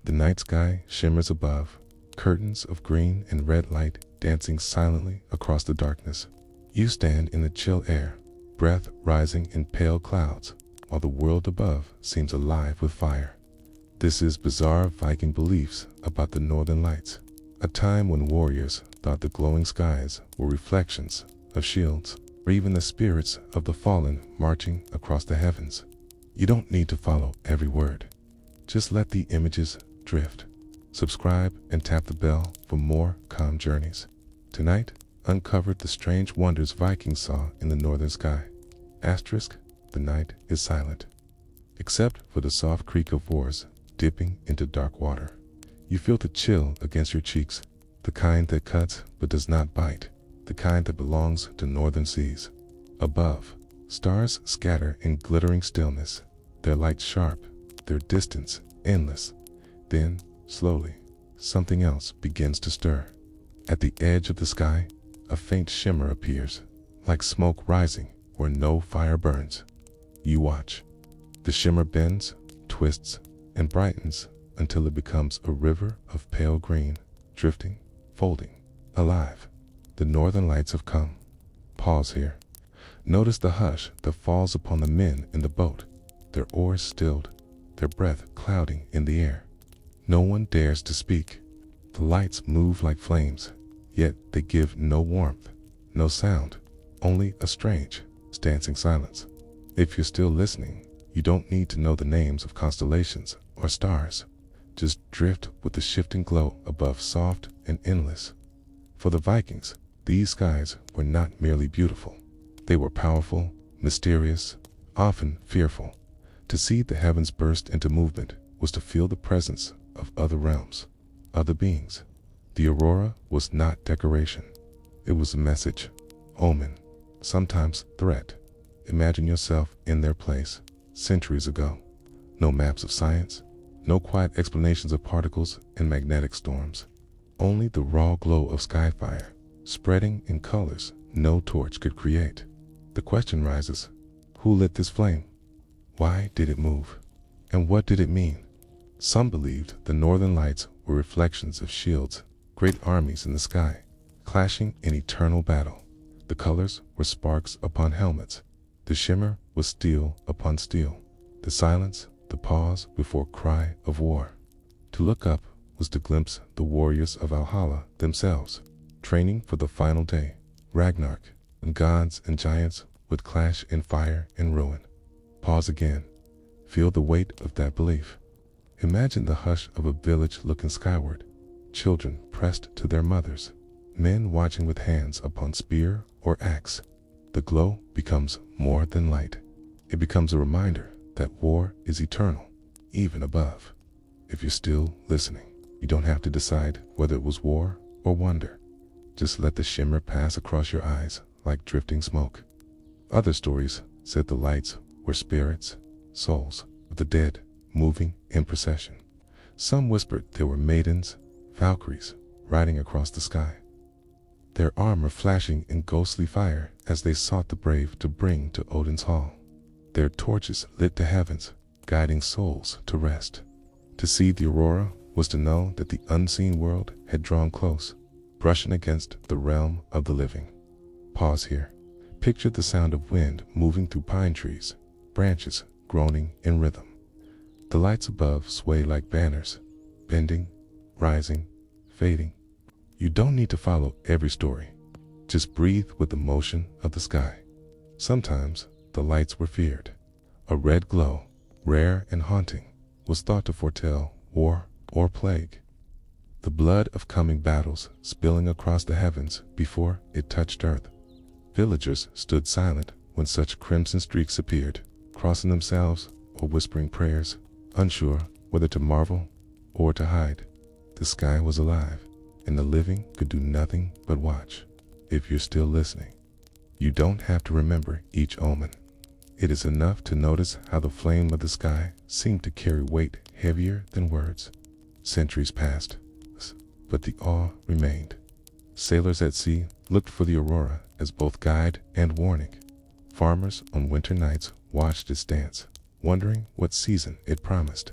The night sky shimmers above, curtains of green and red light dancing silently across the darkness. You stand in the chill air, breath rising in pale clouds, while the world above seems alive with fire. This is bizarre Viking beliefs about the northern lights, a time when warriors thought the glowing skies were reflections of shields, or even the spirits of the fallen marching across the heavens. You don't need to follow every word. Just let the images drift. Subscribe and tap the bell for more calm journeys. Tonight, uncovered the strange wonders Vikings saw in the northern sky. Asterisk, the night is silent, except for the soft creak of oars dipping into dark water. You feel the chill against your cheeks, the kind that cuts but does not bite, the kind that belongs to northern seas. Above, stars scatter in glittering stillness, their light sharp, their distance endless. Then, slowly, something else begins to stir. At the edge of the sky, a faint shimmer appears, like smoke rising where no fire burns. You watch. The shimmer bends, twists, and brightens until it becomes a river of pale green, drifting, folding, alive. The northern lights have come. Pause here. Notice the hush that falls upon the men in the boat, their oars stilled, their breath clouding in the air. No one dares to speak. The lights move like flames, yet they give no warmth, no sound, only a strange, dancing silence. If you're still listening, you don't need to know the names of constellations or stars. Just drift with the shifting glow above, soft and endless. For the Vikings, these skies were not merely beautiful. They were powerful, mysterious, often fearful. To see the heavens burst into movement was to feel the presence of other realms, other beings. The aurora was not decoration. It was a message, omen, sometimes threat. Imagine yourself in their place, centuries ago. No maps of science, no quiet explanations of particles and magnetic storms. Only the raw glow of sky fire, spreading in colors no torch could create. The question rises, who lit this flame? Why did it move? And what did it mean? Some believed the northern lights were reflections of shields, great armies in the sky, clashing in eternal battle. The colors were sparks upon helmets. The shimmer was steel upon steel. The silence, the pause before cry of war. To look up was to glimpse the warriors of Valhalla themselves, training for the final day, Ragnarok, when gods and giants would clash in fire and ruin. Pause again. Feel the weight of that belief. Imagine the hush of a village looking skyward, children pressed to their mothers, men watching with hands upon spear or axe. The glow becomes more than light. It becomes a reminder that war is eternal, even above. If you're still listening, you don't have to decide whether it was war or wonder. Just let the shimmer pass across your eyes like drifting smoke. Other stories said the lights were spirits, souls of the dead, moving in procession. Some whispered there were maidens, Valkyries, riding across the sky, their armor flashing in ghostly fire as they sought the brave to bring to Odin's hall. Their torches lit the heavens, guiding souls to rest. To see the aurora was to know that the unseen world had drawn close, brushing against the realm of the living. Pause here. Picture the sound of wind moving through pine trees, branches groaning in rhythm. The lights above sway like banners, bending, rising, fading. You don't need to follow every story. Just breathe with the motion of the sky. Sometimes the lights were feared. A red glow, rare and haunting, was thought to foretell war or plague. The blood of coming battles spilling across the heavens before it touched earth. Villagers stood silent when such crimson streaks appeared, crossing themselves or whispering prayers, unsure whether to marvel or to hide. The sky was alive, and the living could do nothing but watch. If you're still listening, you don't have to remember each omen. It is enough to notice how the flame of the sky seemed to carry weight heavier than words. Centuries passed, but the awe remained. Sailors at sea looked for the aurora as both guide and warning. Farmers on winter nights watched its dance, wondering what season it promised.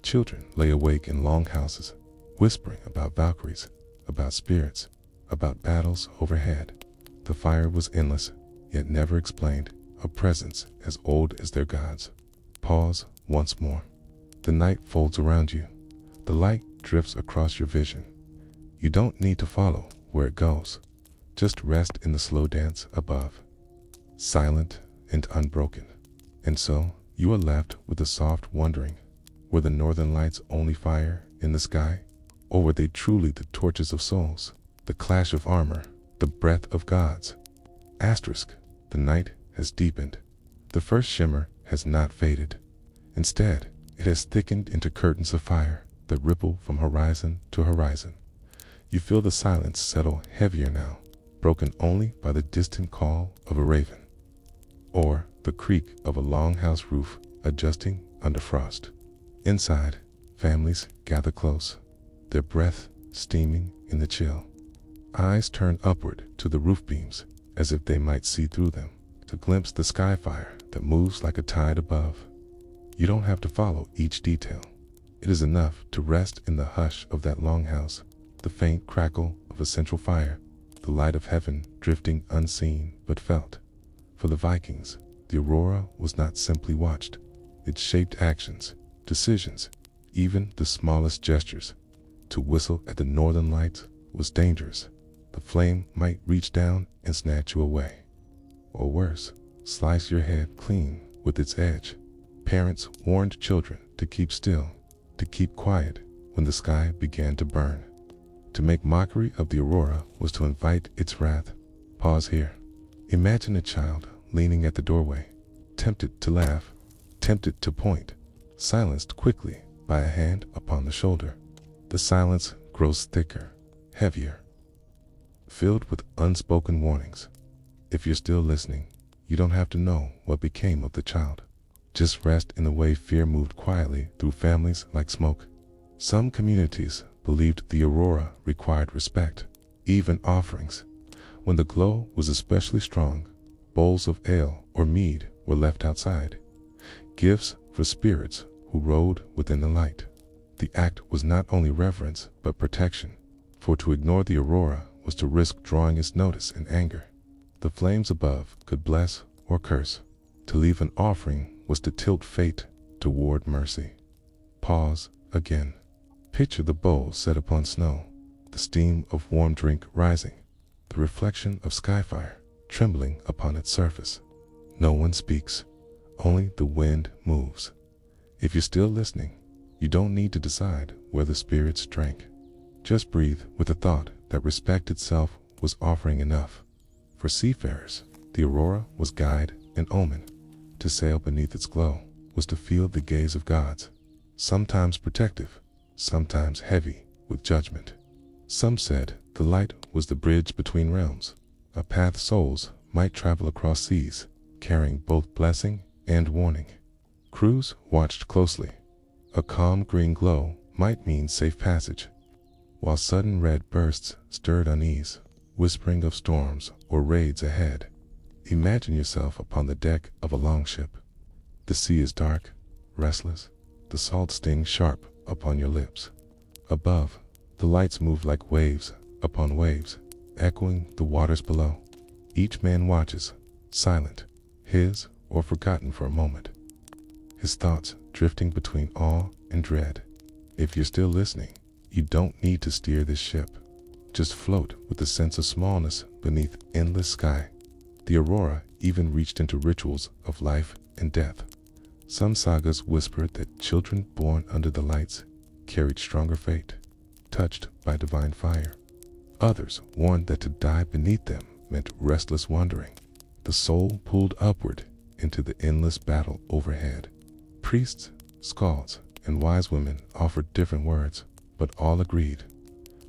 Children lay awake in longhouses, whispering about Valkyries, about spirits, about battles overhead. The fire was endless, yet never explained, a presence as old as their gods. Pause once more. The night folds around you. The light drifts across your vision. You don't need to follow where it goes. Just rest in the slow dance above, silent and unbroken. And so you are left with a soft wondering. Were the northern lights only fire in the sky? Or were they truly the torches of souls, the clash of armor, the breath of gods? Asterisk, the night has deepened. The first shimmer has not faded. Instead, it has thickened into curtains of fire that ripple from horizon to horizon. You feel the silence settle heavier now, broken only by the distant call of a raven, or the creak of a longhouse roof adjusting under frost. Inside, families gather close, their breath steaming in the chill. Eyes turn upward to the roof beams as if they might see through them, to glimpse the sky fire that moves like a tide above. You don't have to follow each detail. It is enough to rest in the hush of that longhouse, the faint crackle of a central fire, the light of heaven drifting unseen but felt. For the Vikings, the aurora was not simply watched. It shaped actions, decisions, even the smallest gestures. To whistle at the northern lights was dangerous. The flame might reach down and snatch you away. Or worse, slice your head clean with its edge. Parents warned children to keep still, to keep quiet when the sky began to burn. To make mockery of the aurora was to invite its wrath. Pause here. Imagine a child leaning at the doorway, tempted to laugh, tempted to point, silenced quickly by a hand upon the shoulder. The silence grows thicker, heavier, filled with unspoken warnings. If you're still listening, you don't have to know what became of the child. Just rest in the way fear moved quietly through families like smoke. Some communities believed the aurora required respect, even offerings. When the glow was especially strong, bowls of ale or mead were left outside, gifts for spirits who rode within the light. The act was not only reverence but protection, for to ignore the aurora was to risk drawing its notice in anger. The flames above could bless or curse. To leave an offering was to tilt fate toward mercy. Pause again. Picture the bowl set upon snow, the steam of warm drink rising, the reflection of skyfire trembling upon its surface. No one speaks, only the wind moves. If you're still listening, you don't need to decide where the spirits drank. Just breathe with the thought that respect itself was offering enough. For seafarers, the aurora was guide and omen. To sail beneath its glow was to feel the gaze of gods, sometimes protective, sometimes heavy with judgment. Some said the light was the bridge between realms, a path souls might travel across seas, carrying both blessing and warning. Crews watched closely. A calm green glow might mean safe passage, while sudden red bursts stirred unease, whispering of storms or raids ahead. Imagine yourself upon the deck of a longship. The sea is dark, restless, the salt stings sharp upon your lips. Above, the lights move like waves upon waves, echoing the waters below. Each man watches, silent, his or forgotten for a moment, his thoughts drifting between awe and dread. If you're still listening, you don't need to steer this ship. Just float with the sense of smallness beneath endless sky. The aurora even reached into rituals of life and death. Some sagas whispered that children born under the lights carried stronger fate, touched by divine fire. Others warned that to die beneath them meant restless wandering, the soul pulled upward into the endless battle overhead. Priests, skalds, and wise women offered different words, but all agreed.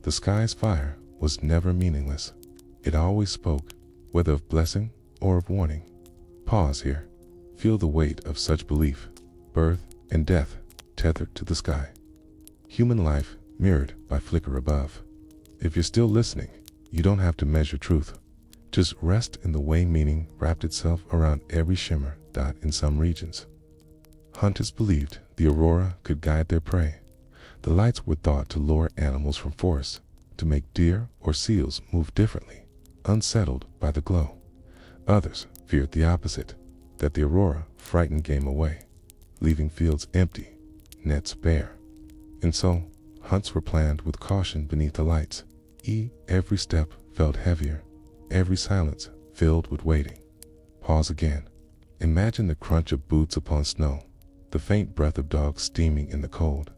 The sky's fire was never meaningless. It always spoke, whether of blessing or of warning. Pause here. Feel the weight of such belief, birth and death tethered to the sky. Human life mirrored by flicker above. If you're still listening, you don't have to measure truth. Just rest in the way meaning wrapped itself around every shimmer dot in some regions. Hunters believed the aurora could guide their prey. The lights were thought to lure animals from forests, to make deer or seals move differently, unsettled by the glow. Others feared the opposite, that the aurora frightened game away, leaving fields empty, nets bare. And so, hunts were planned with caution beneath the lights. Every step felt heavier, every silence filled with waiting. Pause again. Imagine the crunch of boots upon snow, the faint breath of dogs steaming in the cold.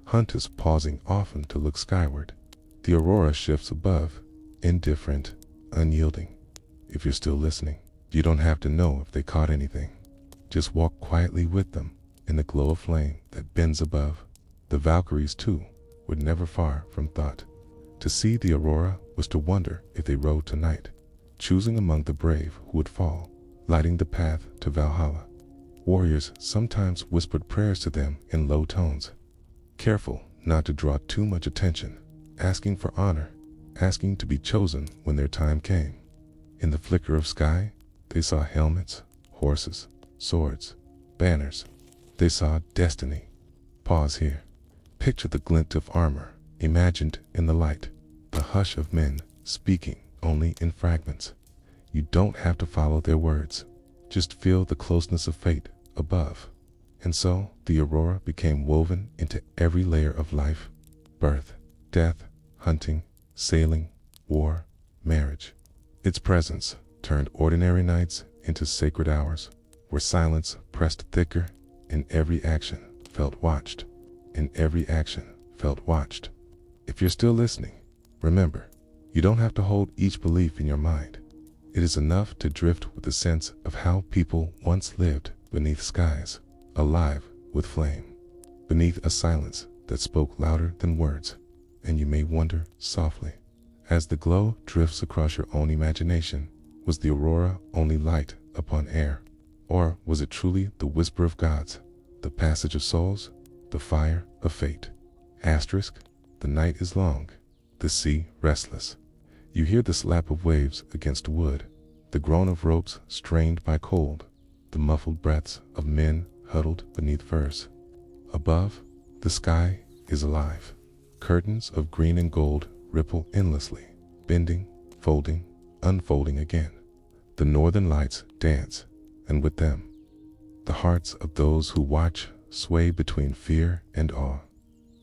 Hunters pausing often to look skyward. The aurora shifts above, indifferent, unyielding. If you're still listening, you don't have to know if they caught anything. Just walk quietly with them in the glow of flame that bends above. The Valkyries, too, were never far from thought. To see the aurora was to wonder if they rode tonight, choosing among the brave who would fall, lighting the path to Valhalla. Warriors sometimes whispered prayers to them in low tones, careful not to draw too much attention, asking for honor, asking to be chosen when their time came. In the flicker of sky, they saw helmets, horses, swords, banners. They saw destiny. Pause here. Picture the glint of armor, imagined in the light, the hush of men speaking only in fragments. You don't have to follow their words. Just feel the closeness of fate above. And so, the aurora became woven into every layer of life: birth, death, hunting, sailing, war, marriage. Its presence turned ordinary nights into sacred hours, where silence pressed thicker, and every action felt watched. And every action felt watched. If you're still listening, remember, you don't have to hold each belief in your mind. It is enough to drift with the sense of how people once lived beneath skies, alive with flame, beneath a silence that spoke louder than words. And you may wonder softly, as the glow drifts across your own imagination, was the aurora only light upon air? Or was it truly the whisper of gods, the passage of souls, the fire of fate? Asterisk, the night is long, the sea restless. You hear the slap of waves against wood, the groan of ropes strained by cold, the muffled breaths of men huddled beneath furs. Above, the sky is alive. Curtains of green and gold ripple endlessly, bending, folding, unfolding again. The northern lights dance, and with them, the hearts of those who watch sway between fear and awe.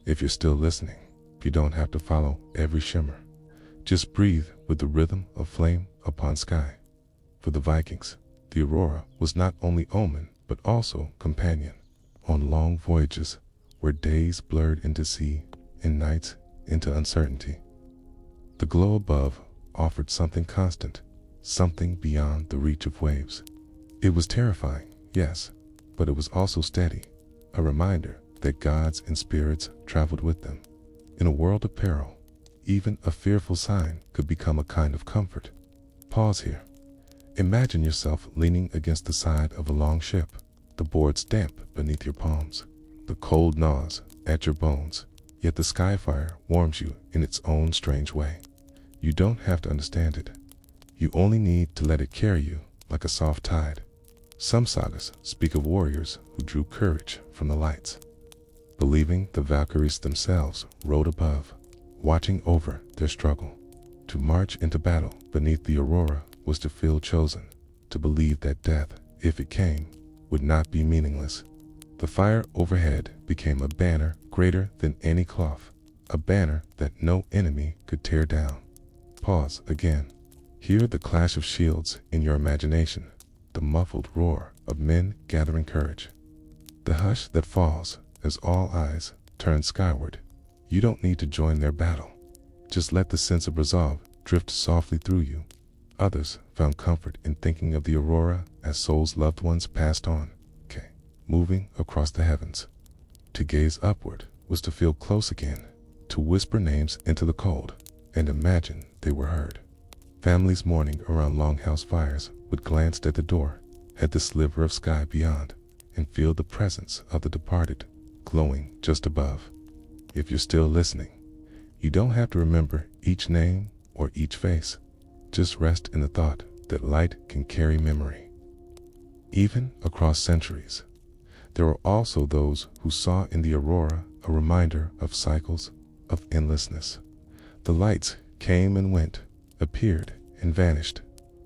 If you're still listening, you don't have to follow every shimmer. Just breathe with the rhythm of flame upon sky. For the Vikings, the aurora was not only omen, but also companion. On long voyages, where days blurred into sea and nights into uncertainty, the glow above offered something constant, something beyond the reach of waves. It was terrifying, yes, but it was also steady, a reminder that gods and spirits traveled with them. In a world of peril, even a fearful sign could become a kind of comfort. Pause here. Imagine yourself leaning against the side of a long ship, the boards damp beneath your palms. The cold gnaws at your bones, yet the sky fire warms you in its own strange way. You don't have to understand it. You only need to let it carry you like a soft tide. Some sagas speak of warriors who drew courage from the lights, believing the Valkyries themselves rode above, watching over their struggle. To march into battle beneath the aurora was to feel chosen, to believe that death, if it came, would not be meaningless. The fire overhead became a banner greater than any cloth, a banner that no enemy could tear down. Pause again. Hear the clash of shields in your imagination, the muffled roar of men gathering courage. The hush that falls as all eyes turn skyward. You don't need to join their battle. Just let the sense of resolve drift softly through you. Others found comfort in thinking of the aurora as souls loved ones passed on, moving across the heavens. To gaze upward was to feel close again, to whisper names into the cold, and imagine they were heard. Families mourning around longhouse fires would glance at the door, at the sliver of sky beyond, and feel the presence of the departed glowing just above. If you're still listening, you don't have to remember each name or each face. Just rest in the thought that light can carry memory. Even across centuries, There were also those who saw in the aurora a reminder of cycles, of endlessness. The lights came and went, appeared and vanished,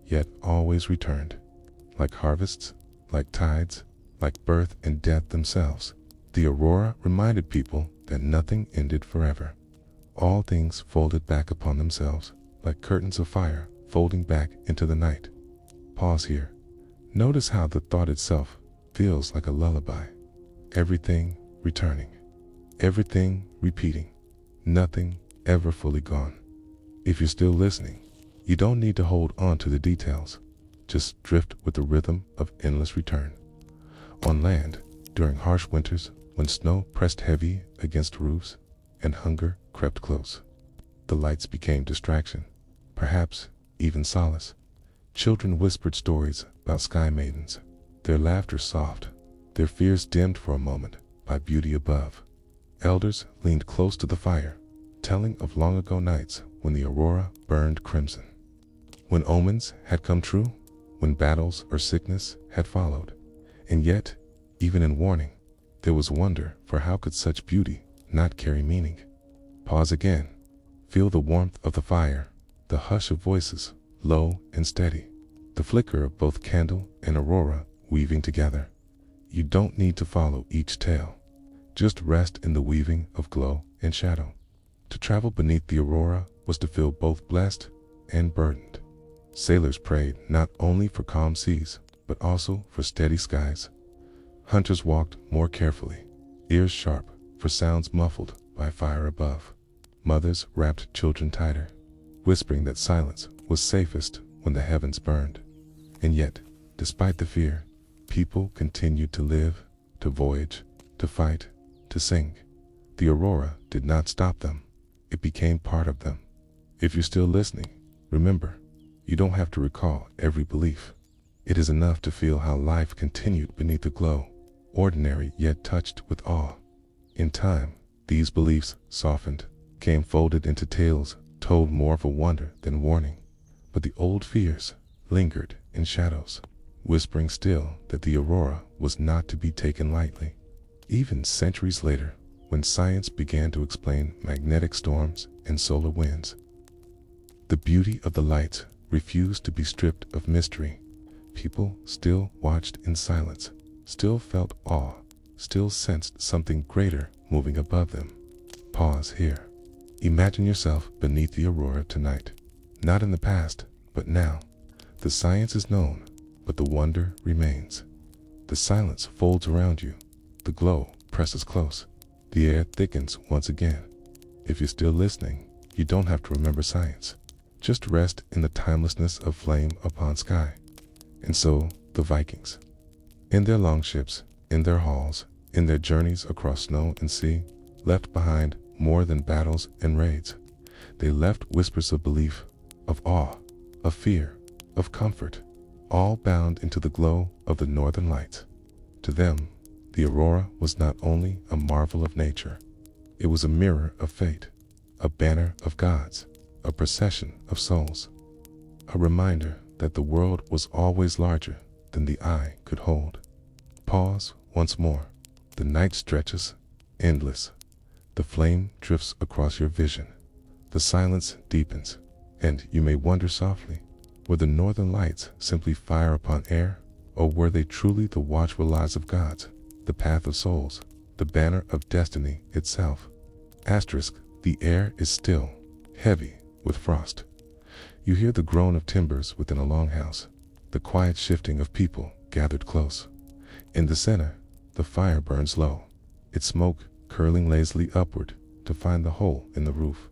yet always returned. Like harvests, like tides, like birth and death themselves, the aurora reminded people that nothing ended forever. All things folded back upon themselves, like curtains of fire folding back into the night. Pause here. Notice how the thought itself feels like a lullaby. Everything returning, everything repeating, nothing ever fully gone. If you're still listening, you don't need to hold on to the details. Just drift with the rhythm of endless return. On land, during harsh winters, when snow pressed heavy against roofs and hunger crept close, the lights became distraction, perhaps even solace. Children whispered stories about sky maidens, their laughter soft, their fears dimmed for a moment by beauty above. Elders leaned close to the fire, telling of long ago nights when the aurora burned crimson, when omens had come true, when battles or sickness had followed. And yet, even in warning, there was wonder, for how could such beauty not carry meaning? Pause again. Feel the warmth of the fire, the hush of voices, low and steady, the flicker of both candle and aurora weaving together. You don't need to follow each tale. Just rest in the weaving of glow and shadow. To travel beneath the aurora was to feel both blessed and burdened. Sailors prayed not only for calm seas, but also for steady skies. Hunters walked more carefully, ears sharp for sounds muffled by fire above. Mothers wrapped children tighter, whispering that silence was safest when the heavens burned. And yet, despite the fear, people continued to live, to voyage, to fight, to sing. The aurora did not stop them. It became part of them. If you're still listening, remember, you don't have to recall every belief. It is enough to feel how life continued beneath the glow, ordinary yet touched with awe. In time, these beliefs softened, came folded into tales told more of a wonder than warning. But the old fears lingered in shadows, whispering still that the aurora was not to be taken lightly. Even centuries later, when science began to explain magnetic storms and solar winds, the beauty of the lights refused to be stripped of mystery. People still watched in silence, still felt awe, still sensed something greater moving above them. Pause here. Imagine yourself beneath the aurora tonight. Not in the past, but now. The science is known, but the wonder remains. The silence folds around you. The glow presses close. The air thickens once again. If you're still listening, you don't have to remember science. Just rest in the timelessness of flame upon sky. And so, the Vikings, in their longships, in their halls, in their journeys across snow and sea, left behind more than battles and raids. They left whispers of belief, of awe, of fear, of comfort, all bound into the glow of the northern lights. To them, the aurora was not only a marvel of nature, it was a mirror of fate, a banner of gods, a procession of souls, a reminder that the world was always larger than the eye could hold. Pause once more. The night stretches, endless. The flame drifts across your vision. The silence deepens, and you may wonder softly, were the northern lights simply fire upon air, or were they truly the watchful eyes of gods, the path of souls, the banner of destiny itself? Asterisk, the air is still, heavy with frost. You hear the groan of timbers within a longhouse, the quiet shifting of people gathered close. In the center, the fire burns low, its smoke curling lazily upward to find the hole in the roof.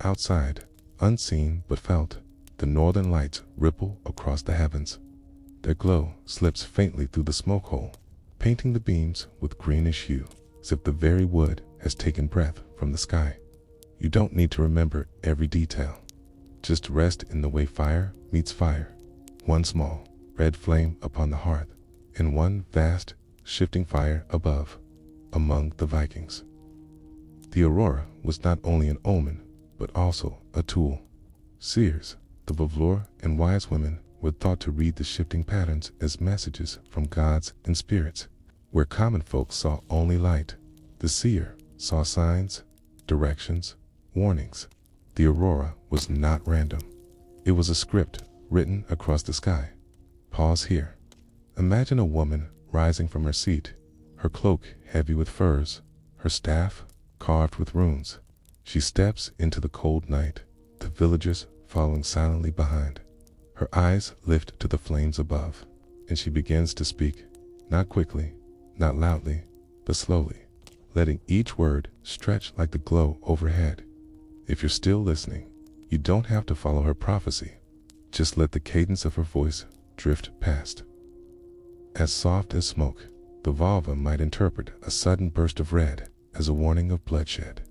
Outside, unseen but felt, the northern lights ripple across the heavens. Their glow slips faintly through the smoke hole, painting the beams with greenish hue, as if the very wood has taken breath from the sky. You don't need to remember every detail. Just rest in the way fire meets fire, one small, red flame upon the hearth, and one vast, shifting fire above, among the Vikings. The aurora was not only an omen, but also a tool. Seers, the Vavlor and wise women, were thought to read the shifting patterns as messages from gods and spirits. Where common folk saw only light, the seer saw signs, directions, warnings. The aurora was not random. It was a script written across the sky. Pause here. Imagine a woman rising from her seat, her cloak heavy with furs, her staff carved with runes. She steps into the cold night, the villagers following silently behind. Her eyes lift to the flames above, and she begins to speak, not quickly, not loudly, but slowly, letting each word stretch like the glow overhead. If you're still listening, you don't have to follow her prophecy. Just let the cadence of her voice drift past. As soft as smoke, the vulva might interpret a sudden burst of red as a warning of bloodshed,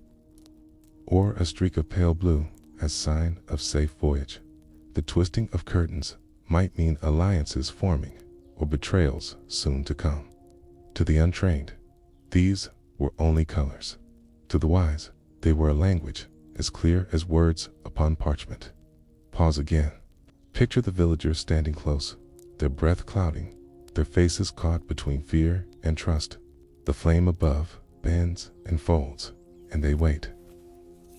or a streak of pale blue as sign of safe voyage. The twisting of curtains might mean alliances forming or betrayals soon to come. To the untrained, these were only colors. To the wise, they were a language as clear as words upon parchment. Pause again. Picture the villagers standing close, their breath clouding, their faces caught between fear and trust. The flame above bends and folds, and they wait,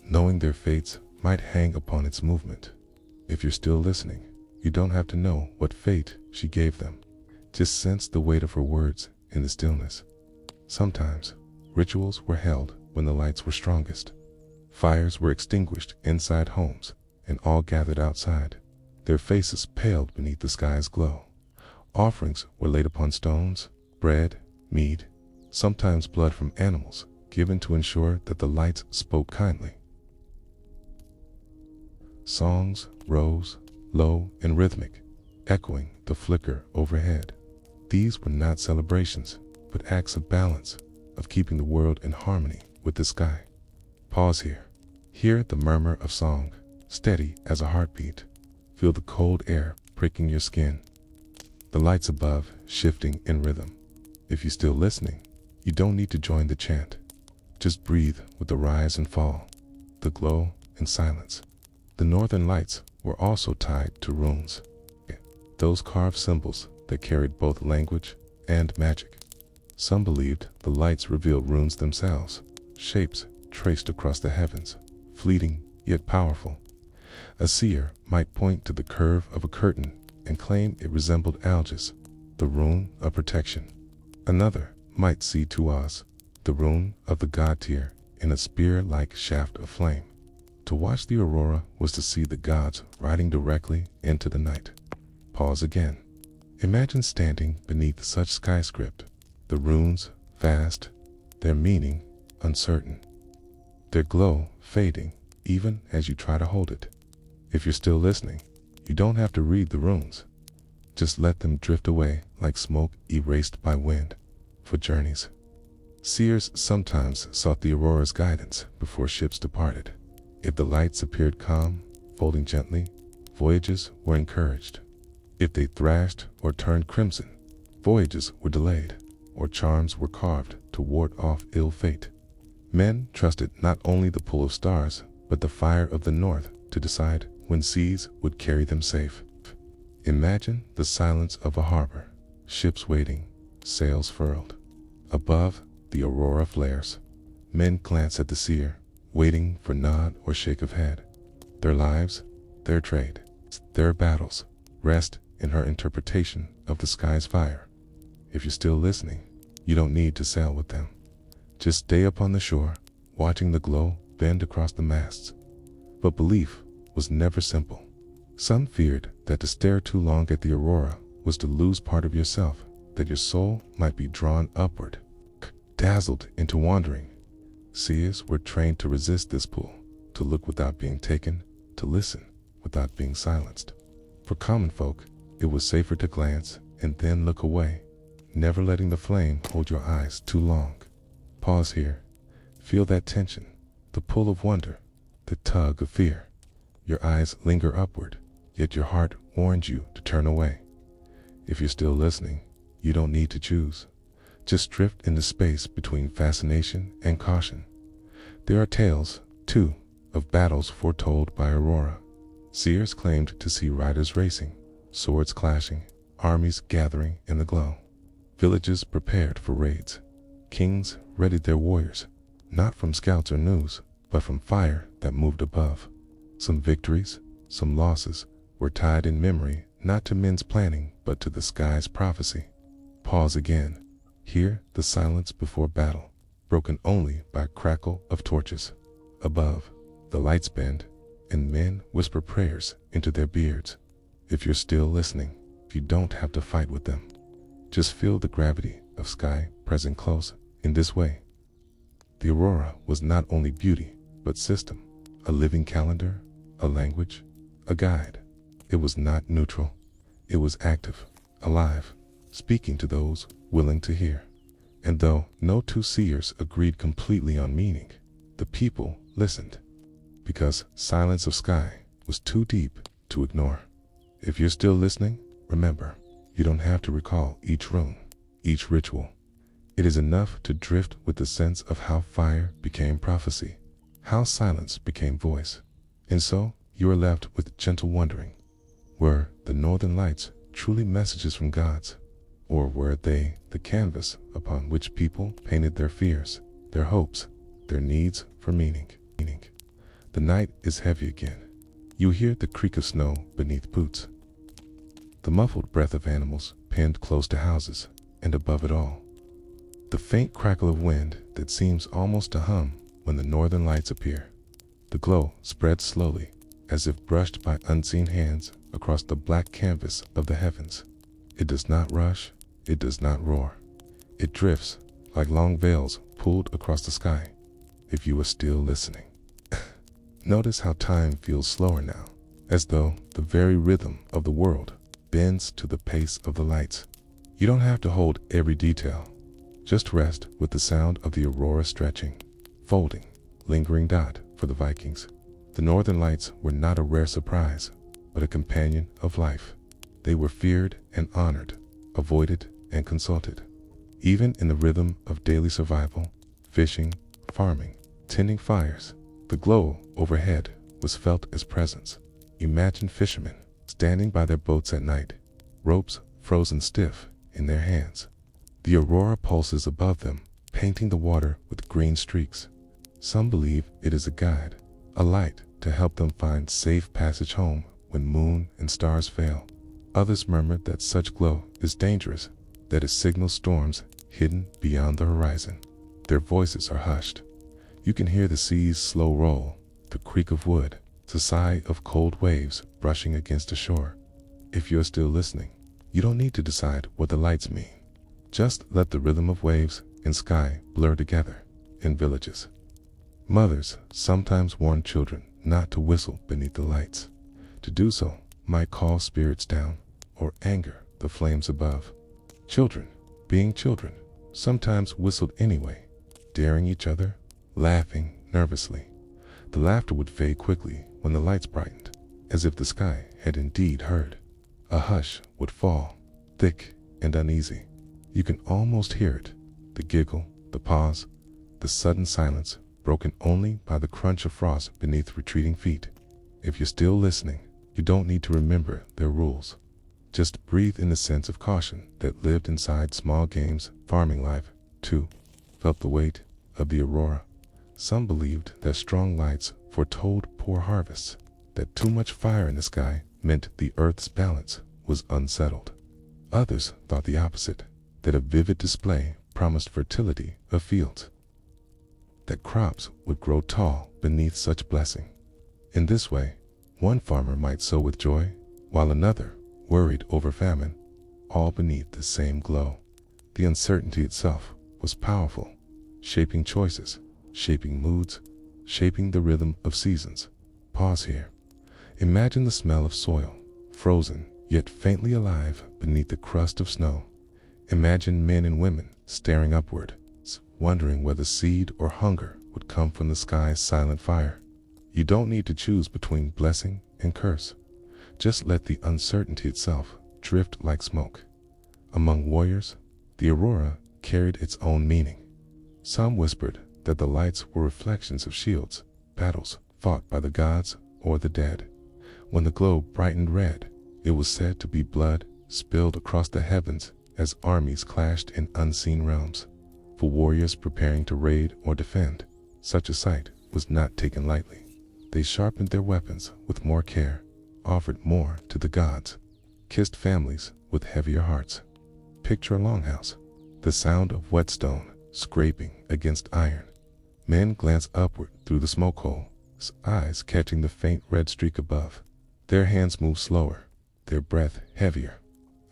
knowing their fates might hang upon its movement. If you're still listening, you don't have to know what fate she gave them. Just sense the weight of her words in the stillness. Sometimes, rituals were held when the lights were strongest. Fires were extinguished inside homes, and all gathered outside. Their faces paled beneath the sky's glow. Offerings were laid upon stones, bread, mead, sometimes blood from animals, given to ensure that the lights spoke kindly. Songs rose, low and rhythmic, echoing the flicker overhead. These were not celebrations, but acts of balance, of keeping the world in harmony with the sky. Pause here. Hear the murmur of song, steady as a heartbeat. Feel the cold air pricking your skin. The lights above shifting in rhythm. If you're still listening, you don't need to join the chant. Just breathe with the rise and fall, the glow and silence. The northern lights were also tied to runes, those carved symbols that carried both language and magic. Some believed the lights revealed runes themselves, shapes traced across the heavens, fleeting yet powerful. A seer might point to the curve of a curtain and claim it resembled algis, the rune of protection. Another might see tuas, the rune of the god Tyr, in a spear-like shaft of flame. To watch the aurora was to see the gods riding directly into the night. Pause again. Imagine standing beneath such skyscript, the runes vast, their meaning uncertain, their glow fading even as you try to hold it. If you're still listening, you don't have to read the runes. Just let them drift away like smoke erased by wind. For journeys, seers sometimes sought the aurora's guidance before ships departed. If the lights appeared calm, folding gently, voyages were encouraged. If they thrashed or turned crimson, voyages were delayed, or charms were carved to ward off ill fate. Men trusted not only the pull of stars, but the fire of the north to decide when seas would carry them safe. Imagine the silence of a harbor, ships waiting, sails furled. Above, the aurora flares. Men glance at the seer, waiting for nod or shake of head. Their lives, their trade, their battles rest in her interpretation of the sky's fire. If you're still listening, you don't need to sail with them. Just stay up on the shore, watching the glow bend across the masts. But belief was never simple. Some feared that to stare too long at the aurora was to lose part of yourself, that your soul might be drawn upward, dazzled into wandering. Seers were trained to resist this pull, to look without being taken, to listen without being silenced. For common folk, it was safer to glance and then look away, never letting the flame hold your eyes too long. Pause here. Feel that tension, the pull of wonder, the tug of fear. Your eyes linger upward, yet your heart warns you to turn away. If you're still listening, you don't need to choose. Just drift into space between fascination and caution. There are tales, too, of battles foretold by aurora. Seers claimed to see riders racing, swords clashing, armies gathering in the glow. Villages prepared for raids. Kings readied their warriors, not from scouts or news, but from fire that moved above. Some victories, some losses, were tied in memory not to men's planning but to the sky's prophecy. Pause again. Hear the silence before battle, broken only by a crackle of torches. Above, the lights bend, and men whisper prayers into their beards. If you're still listening, you don't have to fight with them. Just feel the gravity of sky present close. In this way, the aurora was not only beauty, but system, a living calendar, a language, a guide. It was not neutral. It was active, alive, speaking to those willing to hear. And though no two seers agreed completely on meaning, the people listened, because silence of sky was too deep to ignore. If you're still listening, remember, you don't have to recall each rune, each ritual. It is enough to drift with the sense of how fire became prophecy, how silence became voice. And so you are left with gentle wondering. Were the northern lights truly messages from gods? Or were they the canvas upon which people painted their fears, their hopes, their needs for meaning? The night is heavy again. You hear the creak of snow beneath boots, the muffled breath of animals penned close to houses, and above it all, the faint crackle of wind that seems almost to hum when the northern lights appear. The glow spreads slowly, as if brushed by unseen hands across the black canvas of the heavens. It does not rush, it does not roar. It drifts like long veils pulled across the sky. If you are still listening, notice how time feels slower now, as though the very rhythm of the world bends to the pace of the lights. You don't have to hold every detail. Just rest with the sound of the aurora stretching, folding, lingering dot for the Vikings. The northern lights were not a rare surprise, but a companion of life. They were feared and honored, avoided and consulted. Even in the rhythm of daily survival, fishing, farming, tending fires, the glow overhead was felt as presence. Imagine fishermen standing by their boats at night, ropes frozen stiff in their hands. The aurora pulses above them, painting the water with green streaks. Some believe it is a guide, a light to help them find safe passage home when moon and stars fail. Others murmur that such glow is dangerous, that it signals storms hidden beyond the horizon. Their voices are hushed. You can hear the sea's slow roll, the creak of wood, the sigh of cold waves brushing against the shore. If you're still listening, you don't need to decide what the lights mean. Just let the rhythm of waves and sky blur together. In villages, mothers sometimes warn children not to whistle beneath the lights. To do so might call spirits down or anger the flames above. Children, being children, sometimes whistled anyway, daring each other, laughing nervously. The laughter would fade quickly when the lights brightened, as if the sky had indeed heard. A hush would fall, thick and uneasy. You can almost hear it, the giggle, the pause, the sudden silence broken only by the crunch of frost beneath retreating feet. If you're still listening, you don't need to remember their rules. Just breathe in the sense of caution that lived inside small games. Farming life, too, felt the weight of the aurora. Some believed that strong lights foretold poor harvests, that too much fire in the sky meant the earth's balance was unsettled. Others thought the opposite, that a vivid display promised fertility of fields, that crops would grow tall beneath such blessing. In this way, one farmer might sow with joy, while another worried over famine, all beneath the same glow. The uncertainty itself was powerful, shaping choices, shaping moods, shaping the rhythm of seasons. Pause here. Imagine the smell of soil, frozen yet faintly alive beneath the crust of snow. Imagine men and women staring upward, wondering whether seed or hunger would come from the sky's silent fire. You don't need to choose between blessing and curse. Just let the uncertainty itself drift like smoke. Among warriors, the aurora carried its own meaning. Some whispered that the lights were reflections of shields, battles fought by the gods or the dead. When the globe brightened red, it was said to be blood spilled across the heavens as armies clashed in unseen realms. For warriors preparing to raid or defend, such a sight was not taken lightly. They sharpened their weapons with more care, offered more to the gods, kissed families with heavier hearts. Picture a longhouse, the sound of whetstone scraping against iron. Men glance upward through the smoke hole, eyes catching the faint red streak above. Their hands move slower, their breath heavier.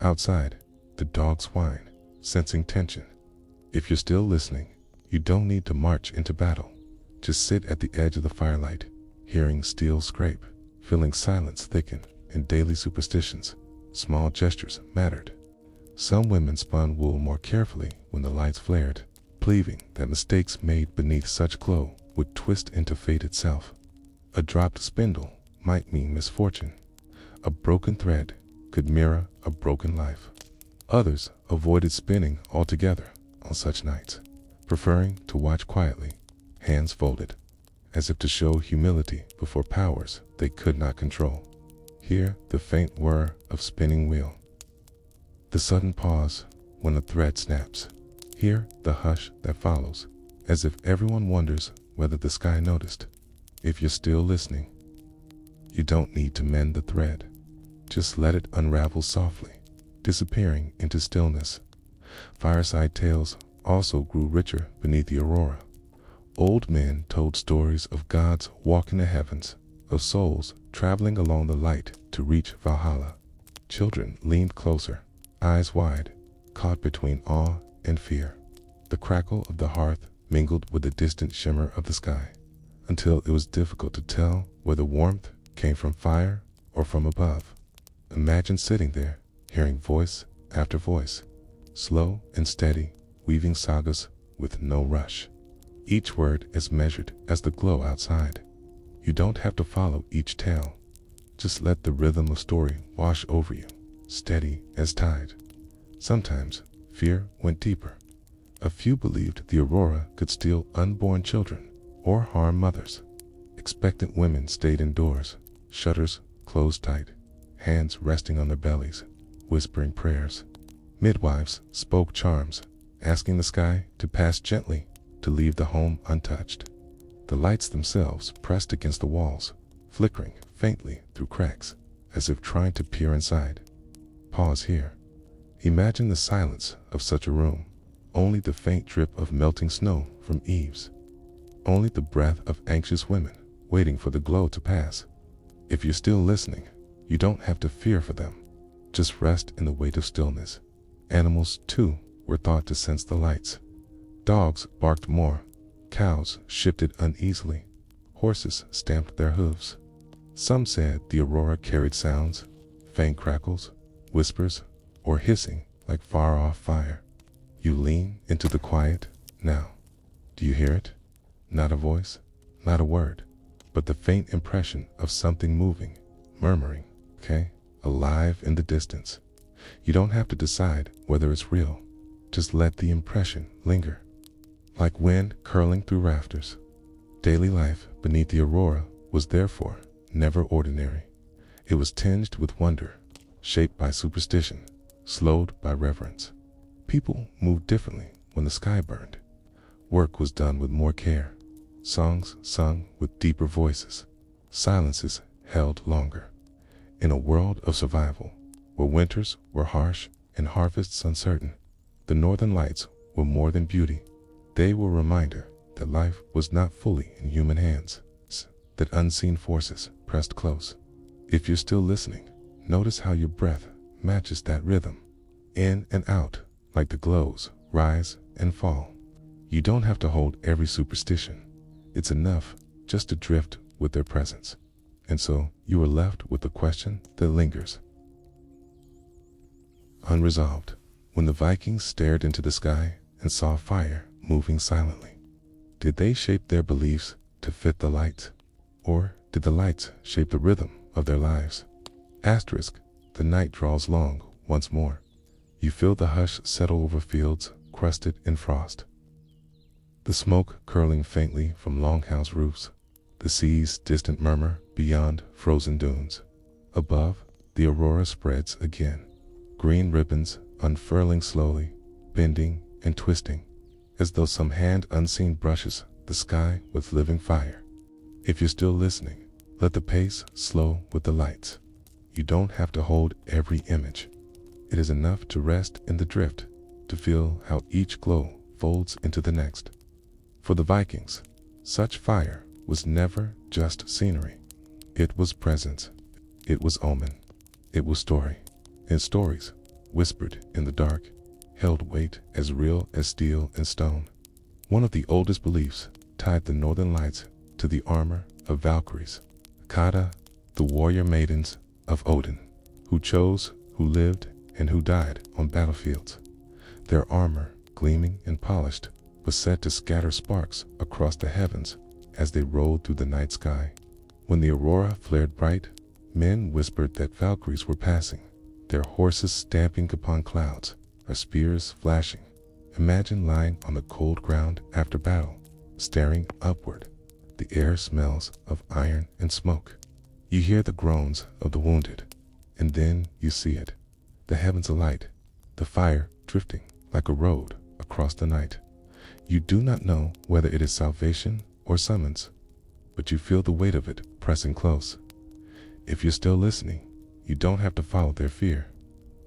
Outside, the dogs whine, sensing tension. If you're still listening, you don't need to march into battle. Just sit at the edge of the firelight, hearing steel scrape, feeling silence thicken in daily superstitions. Small gestures mattered. Some women spun wool more carefully when the lights flared, believing that mistakes made beneath such glow would twist into fate itself. A dropped spindle might mean misfortune. A broken thread could mirror a broken life. Others avoided spinning altogether on such nights, preferring to watch quietly, hands folded, as if to show humility before powers they could not control. Hear the faint whir of spinning wheel, the sudden pause when a thread snaps. Hear the hush that follows, as if everyone wonders whether the sky noticed. If you're still listening, you don't need to mend the thread. Just let it unravel softly, disappearing into stillness. Fireside tales also grew richer beneath the aurora. Old men told stories of gods walking the heavens, of souls traveling along the light to reach Valhalla. Children leaned closer, eyes wide, caught between awe and fear. The crackle of the hearth mingled with the distant shimmer of the sky, until it was difficult to tell whether warmth came from fire or from above. Imagine sitting there, hearing voice after voice, slow and steady, weaving sagas with no rush. Each word is measured as the glow outside. You don't have to follow each tale. Just let the rhythm of story wash over you, steady as tide. Sometimes fear went deeper. A few believed the aurora could steal unborn children or harm mothers. Expectant women stayed indoors, shutters closed tight, hands resting on their bellies, whispering prayers. Midwives spoke charms, asking the sky to pass gently, to leave the home untouched. The lights themselves pressed against the walls, flickering faintly through cracks, as if trying to peer inside. Pause here. Imagine the silence of such a room. Only the faint drip of melting snow from eaves. Only the breath of anxious women waiting for the glow to pass. If you're still listening, you don't have to fear for them. Just rest in the weight of stillness. Animals, too, were thought to sense the lights. Dogs barked more. Cows shifted uneasily. Horses stamped their hooves. Some said the aurora carried sounds, faint crackles, whispers, or hissing like far-off fire. You lean into the quiet now. Do you hear it? Not a voice, not a word, but the faint impression of something moving, murmuring, alive in the distance. You don't have to decide whether it's real. Just let the impression linger. Like wind curling through rafters, daily life beneath the aurora was therefore never ordinary. It was tinged with wonder, shaped by superstition, slowed by reverence. People moved differently when the sky burned. Work was done with more care. Songs sung with deeper voices. Silences held longer. In a world of survival, where winters were harsh and harvests uncertain, the northern lights were more than beauty. They were a reminder that life was not fully in human hands, that unseen forces pressed close. If you're still listening, notice how your breath matches that rhythm. In and out, like the glows, rise and fall. You don't have to hold every superstition. It's enough just to drift with their presence. And so you are left with the question that lingers. Unresolved, when the Vikings stared into the sky and saw fire moving silently, did they shape their beliefs to fit the lights? Or did the lights shape the rhythm of their lives? Asterisk, the night draws long once more. You feel the hush settle over fields crusted in frost. The smoke curling faintly from longhouse roofs, the sea's distant murmur beyond frozen dunes. Above, the aurora spreads again, green ribbons unfurling slowly, bending and twisting, as though some hand unseen brushes the sky with living fire. If you're still listening, let the pace slow with the lights. You don't have to hold every image. It is enough to rest in the drift, to feel how each glow folds into the next. For the Vikings, such fire was never just scenery. It was presence. It was omen. It was story. And stories, whispered in the dark, held weight as real as steel and stone. One of the oldest beliefs tied the northern lights to the armor of Valkyries, Kata, the warrior maidens of Odin, who chose, who lived, and who died on battlefields. Their armor, gleaming and polished, was said to scatter sparks across the heavens as they rolled through the night sky. When the aurora flared bright, men whispered that Valkyries were passing, their horses stamping upon clouds, their spears flashing. Imagine lying on the cold ground after battle, staring upward. The air smells of iron and smoke. You hear the groans of the wounded, and then you see it. The heavens alight, the fire drifting like a road across the night. You do not know whether it is salvation or summons, but you feel the weight of it pressing close. If you're still listening, you don't have to follow their fear.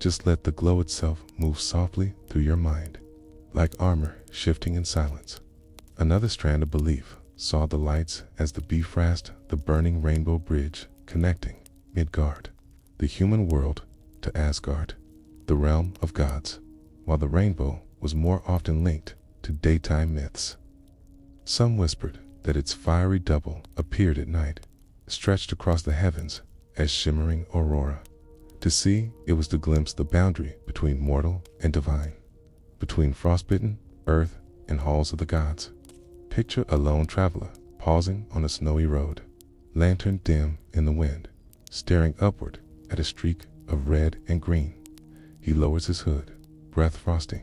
Just let the glow itself move softly through your mind, like armor shifting in silence. Another strand of belief saw the lights as the Bifrost, the burning rainbow bridge connecting Midgard, the human world, to Asgard, the realm of gods, while the rainbow was more often linked to daytime myths. Some whispered that its fiery double appeared at night, stretched across the heavens as shimmering aurora. To see, it was to glimpse the boundary between mortal and divine, between frostbitten earth and halls of the gods. Picture a lone traveler pausing on a snowy road, lantern dim in the wind, staring upward at a streak of red and green. He lowers his hood, breath frosting.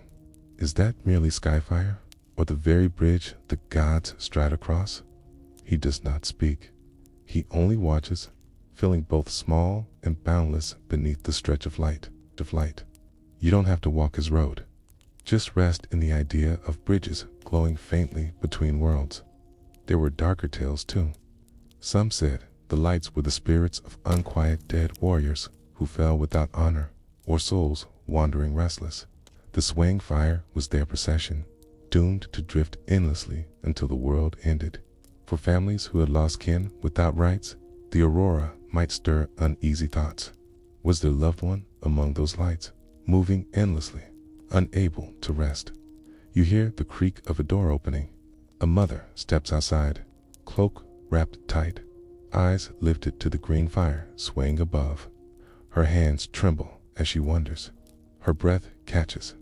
Is that merely skyfire, or the very bridge the gods stride across? He does not speak. He only watches, feeling both small and boundless beneath the stretch of light. You don't have to walk his road. Just rest in the idea of bridges glowing faintly between worlds. There were darker tales too. Some said the lights were the spirits of unquiet dead warriors who fell without honor, or souls wandering restless. The swaying fire was their procession, doomed to drift endlessly until the world ended. For families who had lost kin without rights, the aurora might stir uneasy thoughts. Was their loved one among those lights, moving endlessly, unable to rest? You hear the creak of a door opening. A mother steps outside, cloak wrapped tight, eyes lifted to the green fire swaying above. Her hands tremble as she wonders. Her breath catches.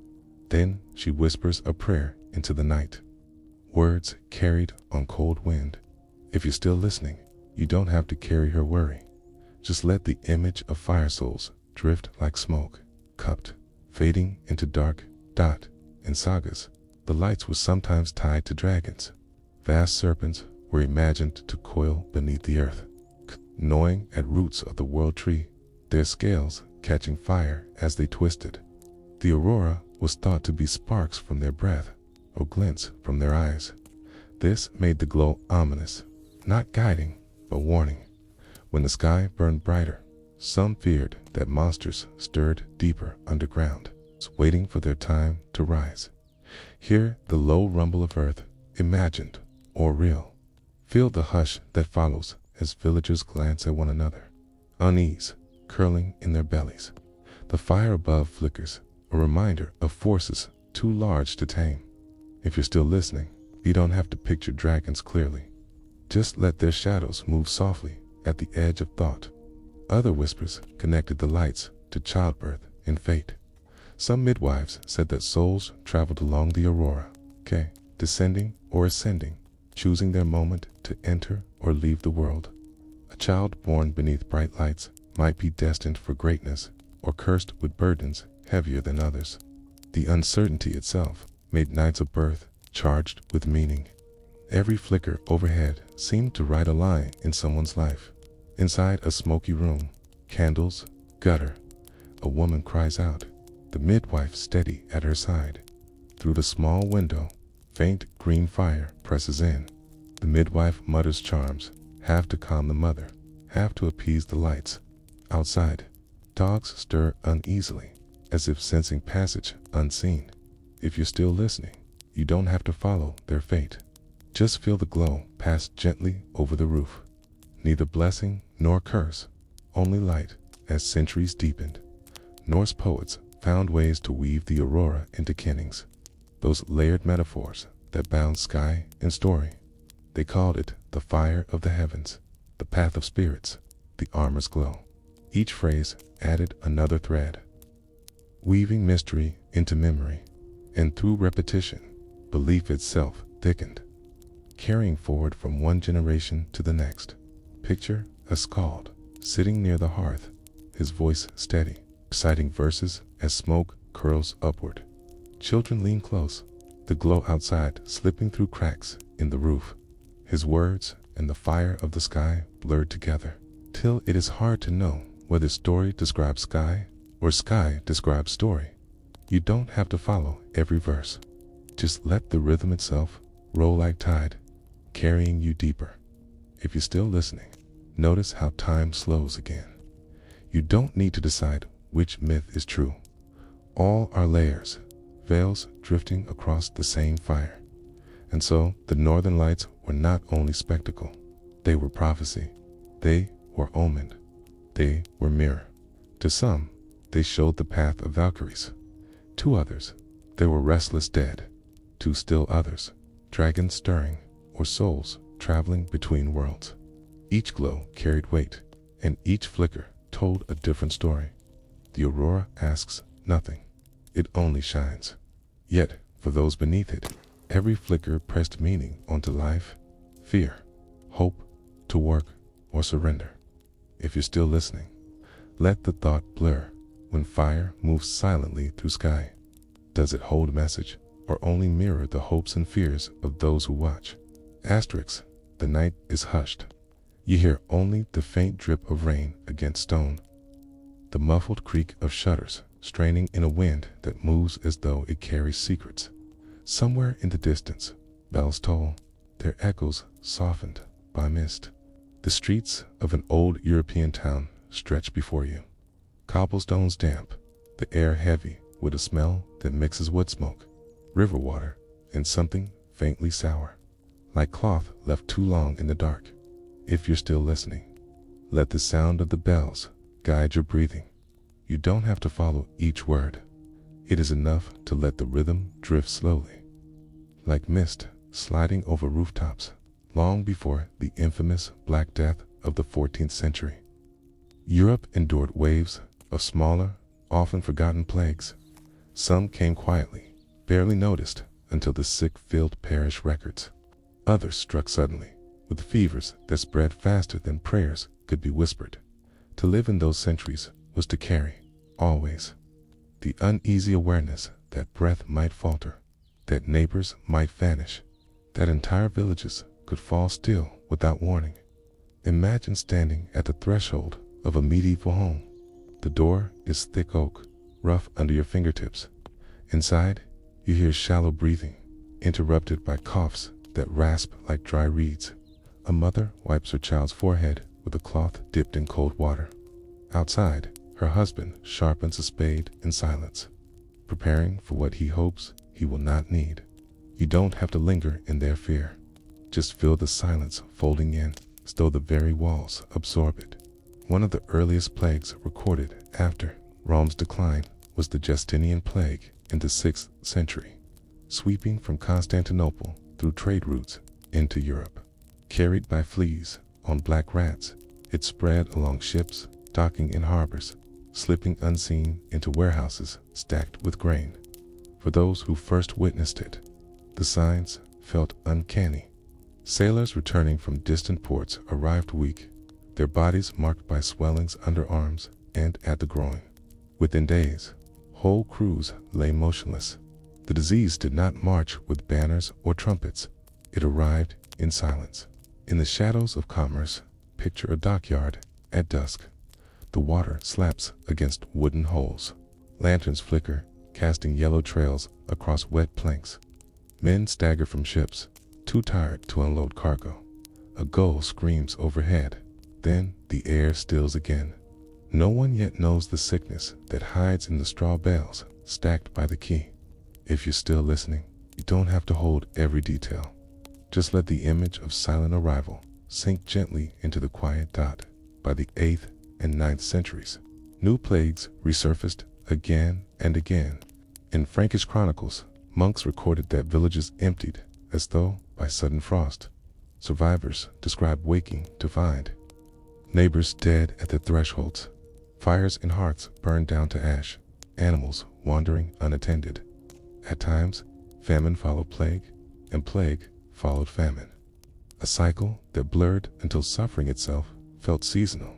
Then she whispers a prayer into the night, words carried on cold wind. If you're still listening, you don't have to carry her worry. Just let the image of fire souls drift like smoke, cupped, fading into dark dot. In sagas, the lights were sometimes tied to dragons. Vast serpents were imagined to coil beneath the earth, gnawing at roots of the world tree, their scales catching fire as they twisted. The aurora was thought to be sparks from their breath, or glints from their eyes. This made the glow ominous, not guiding, but warning. When the sky burned brighter, some feared that monsters stirred deeper underground, waiting for their time to rise. Hear the low rumble of earth, imagined or real. Feel the hush that follows as villagers glance at one another, unease curling in their bellies. The fire above flickers, a reminder of forces too large to tame. If you're still listening, you don't have to picture dragons clearly. Just let their shadows move softly at the edge of thought. Other whispers connected the lights to childbirth and fate. Some midwives said that souls traveled along the aurora, descending or ascending, choosing their moment to enter or leave the world. A child born beneath bright lights might be destined for greatness or cursed with burdens heavier than others. The uncertainty itself made nights of birth charged with meaning. Every flicker overhead seemed to write a line in someone's life. Inside a smoky room, candles gutter, a woman cries out, the midwife steady at her side. Through the small window, faint green fire presses in. The midwife mutters charms, half to calm the mother, half to appease the lights. Outside, dogs stir uneasily, as if sensing passage unseen. If you're still listening, you don't have to follow their fate. Just feel the glow pass gently over the roof. Neither blessing nor curse, only light as centuries deepened. Norse poets found ways to weave the aurora into kennings, those layered metaphors that bound sky and story. They called it the fire of the heavens, the path of spirits, the armor's glow. Each phrase added another thread, weaving mystery into memory, and through repetition, belief itself thickened, carrying forward from one generation to the next. Picture a skald sitting near the hearth, his voice steady, reciting verses as smoke curls upward. Children lean close, the glow outside slipping through cracks in the roof. His words and the fire of the sky blurred together, till it is hard to know whether story describes sky or sky describes story. You don't have to follow every verse. Just let the rhythm itself roll like tide, carrying you deeper. If you're still listening, notice how time slows again. You don't need to decide which myth is true. All are layers, veils drifting across the same fire. And so the northern lights were not only spectacle, they were prophecy. They were omen. They were mirror. To some, they showed the path of Valkyries. To others, they were restless dead. To still others, dragons stirring, or souls traveling between worlds. Each glow carried weight, and each flicker told a different story. The aurora asks nothing. It only shines. Yet, for those beneath it, every flicker pressed meaning onto life, fear, hope, to work, or surrender. If you're still listening, let the thought blur. When fire moves silently through sky, does it hold a message, or only mirror the hopes and fears of those who watch? Asterisk, the night is hushed. You hear only the faint drip of rain against stone, the muffled creak of shutters straining in a wind that moves as though it carries secrets. Somewhere in the distance, bells toll, their echoes softened by mist. The streets of an old European town stretch before you. Cobblestones damp, the air heavy with a smell that mixes wood smoke, river water, and something faintly sour, like cloth left too long in the dark. If you're still listening, let the sound of the bells guide your breathing. You don't have to follow each word. It is enough to let the rhythm drift slowly, like mist sliding over rooftops, long before the infamous Black Death of the 14th century. Europe endured waves of smaller, often forgotten plagues. Some came quietly, barely noticed until the sick filled parish records. Others struck suddenly, with fevers that spread faster than prayers could be whispered. To live in those centuries was to carry, always, the uneasy awareness that breath might falter, that neighbors might vanish, that entire villages could fall still without warning. Imagine standing at the threshold of a medieval home. The door is thick oak, rough under your fingertips. Inside, you hear shallow breathing, interrupted by coughs that rasp like dry reeds. A mother wipes her child's forehead with a cloth dipped in cold water. Outside, her husband sharpens a spade in silence, preparing for what he hopes he will not need. You don't have to linger in their fear. Just feel the silence folding in, as though the very walls absorb it. One of the earliest plagues recorded after Rome's decline was the Justinian plague in the 6th century, sweeping from Constantinople through trade routes into Europe. Carried by fleas on black rats, it spread along ships docking in harbors, slipping unseen into warehouses stacked with grain. For those who first witnessed it, the signs felt uncanny. Sailors returning from distant ports arrived weak, their bodies marked by swellings under arms and at the groin. Within days, whole crews lay motionless. The disease did not march with banners or trumpets. It arrived in silence. In the shadows of commerce, picture a dockyard at dusk. The water slaps against wooden hulls, Lanterns flicker, casting yellow trails across wet planks. Men stagger from ships, too tired to unload cargo. A gull screams overhead. Then the air stills again. No one yet knows the sickness that hides in the straw bales stacked by the quay. If you're still listening, you don't have to hold every detail. Just let the image of silent arrival sink gently into the quiet dot. By the 8th and 9th centuries, new plagues resurfaced again and again. In Frankish chronicles, monks recorded that villages emptied as though by sudden frost. Survivors describe waking to find neighbors dead at their thresholds, fires in hearths burned down to ash, animals wandering unattended. At times, famine followed plague, and plague followed famine. A cycle that blurred until suffering itself felt seasonal.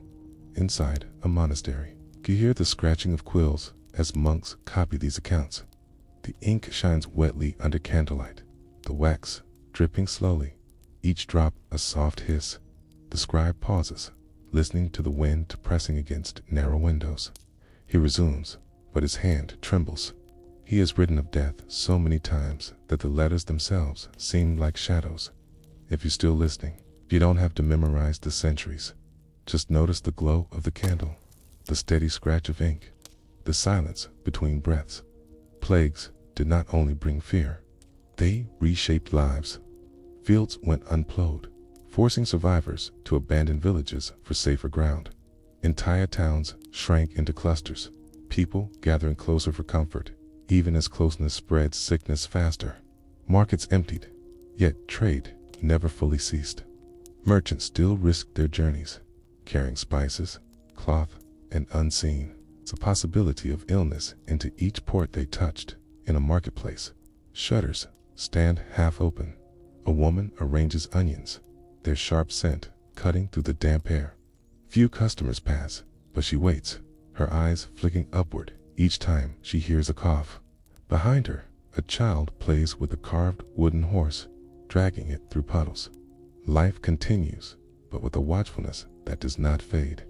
Inside a monastery, you hear the scratching of quills as monks copy these accounts. The ink shines wetly under candlelight, the wax dripping slowly, each drop a soft hiss. The scribe pauses, listening to the wind pressing against narrow windows. He resumes, but his hand trembles. He has written of death so many times that the letters themselves seem like shadows. If you're still listening, you don't have to memorize the centuries. Just notice the glow of the candle, the steady scratch of ink, the silence between breaths. Plagues did not only bring fear, they reshaped lives. Fields went unplowed, forcing survivors to abandon villages for safer ground. Entire towns shrank into clusters, people gathering closer for comfort, even as closeness spread sickness faster. Markets emptied, yet trade never fully ceased. Merchants still risked their journeys, carrying spices, cloth, and unseen the possibility of illness into each port they touched. In a marketplace, shutters stand half open. A woman arranges onions, their sharp scent cutting through the damp air. Few customers pass, but she waits, her eyes flicking upward each time she hears a cough. Behind her, a child plays with a carved wooden horse, dragging it through puddles. Life continues, but with a watchfulness that does not fade.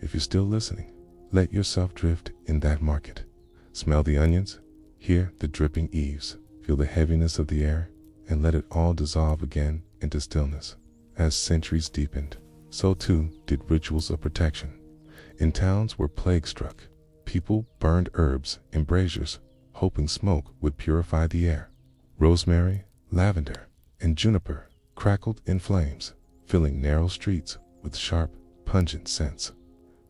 If you're still listening, let yourself drift in that market. Smell the onions, hear the dripping eaves, feel the heaviness of the air, and let it all dissolve again into stillness. As centuries deepened, so too did rituals of protection. In towns where plague struck, people burned herbs in braziers, hoping smoke would purify the air. Rosemary, lavender, and juniper crackled in flames, filling narrow streets with sharp, pungent scents.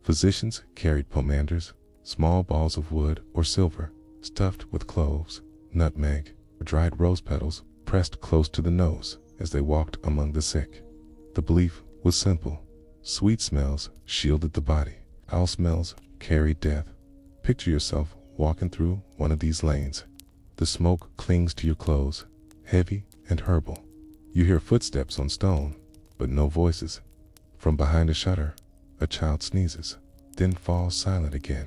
Physicians carried pomanders, small balls of wood or silver, stuffed with cloves, nutmeg, or dried rose petals pressed close to the nose as they walked among the sick. The belief was simple. Sweet smells shielded the body. Foul smells carried death. Picture yourself walking through one of these lanes. The smoke clings to your clothes, heavy and herbal. You hear footsteps on stone, but no voices. From behind a shutter, a child sneezes, then falls silent again.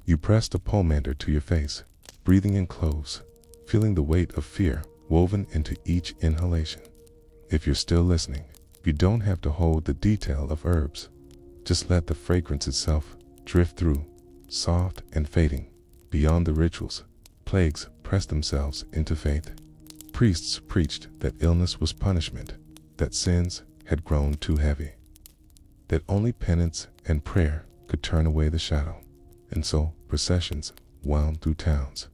You press the pomander to your face, breathing in cloves, feeling the weight of fear woven into each inhalation. If you're still listening, you don't have to hold the detail of herbs. Just let the fragrance itself drift through, soft and fading. Beyond the rituals, plagues pressed themselves into faith. Priests preached that illness was punishment, that sins had grown too heavy, that only penance and prayer could turn away the shadow. And so processions wound through towns,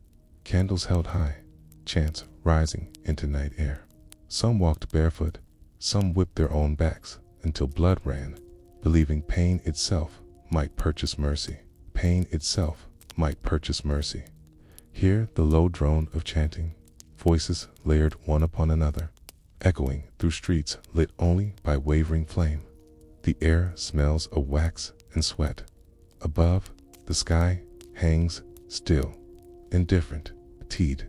candles held high, chants rising into night air. Some walked barefoot, some whipped their own backs until blood ran, believing pain itself might purchase mercy. Pain itself might purchase mercy. Hear the low drone of chanting, voices layered one upon another, echoing through streets lit only by wavering flame. The air smells of wax and sweat. Above, the sky hangs still, indifferent, fatigued,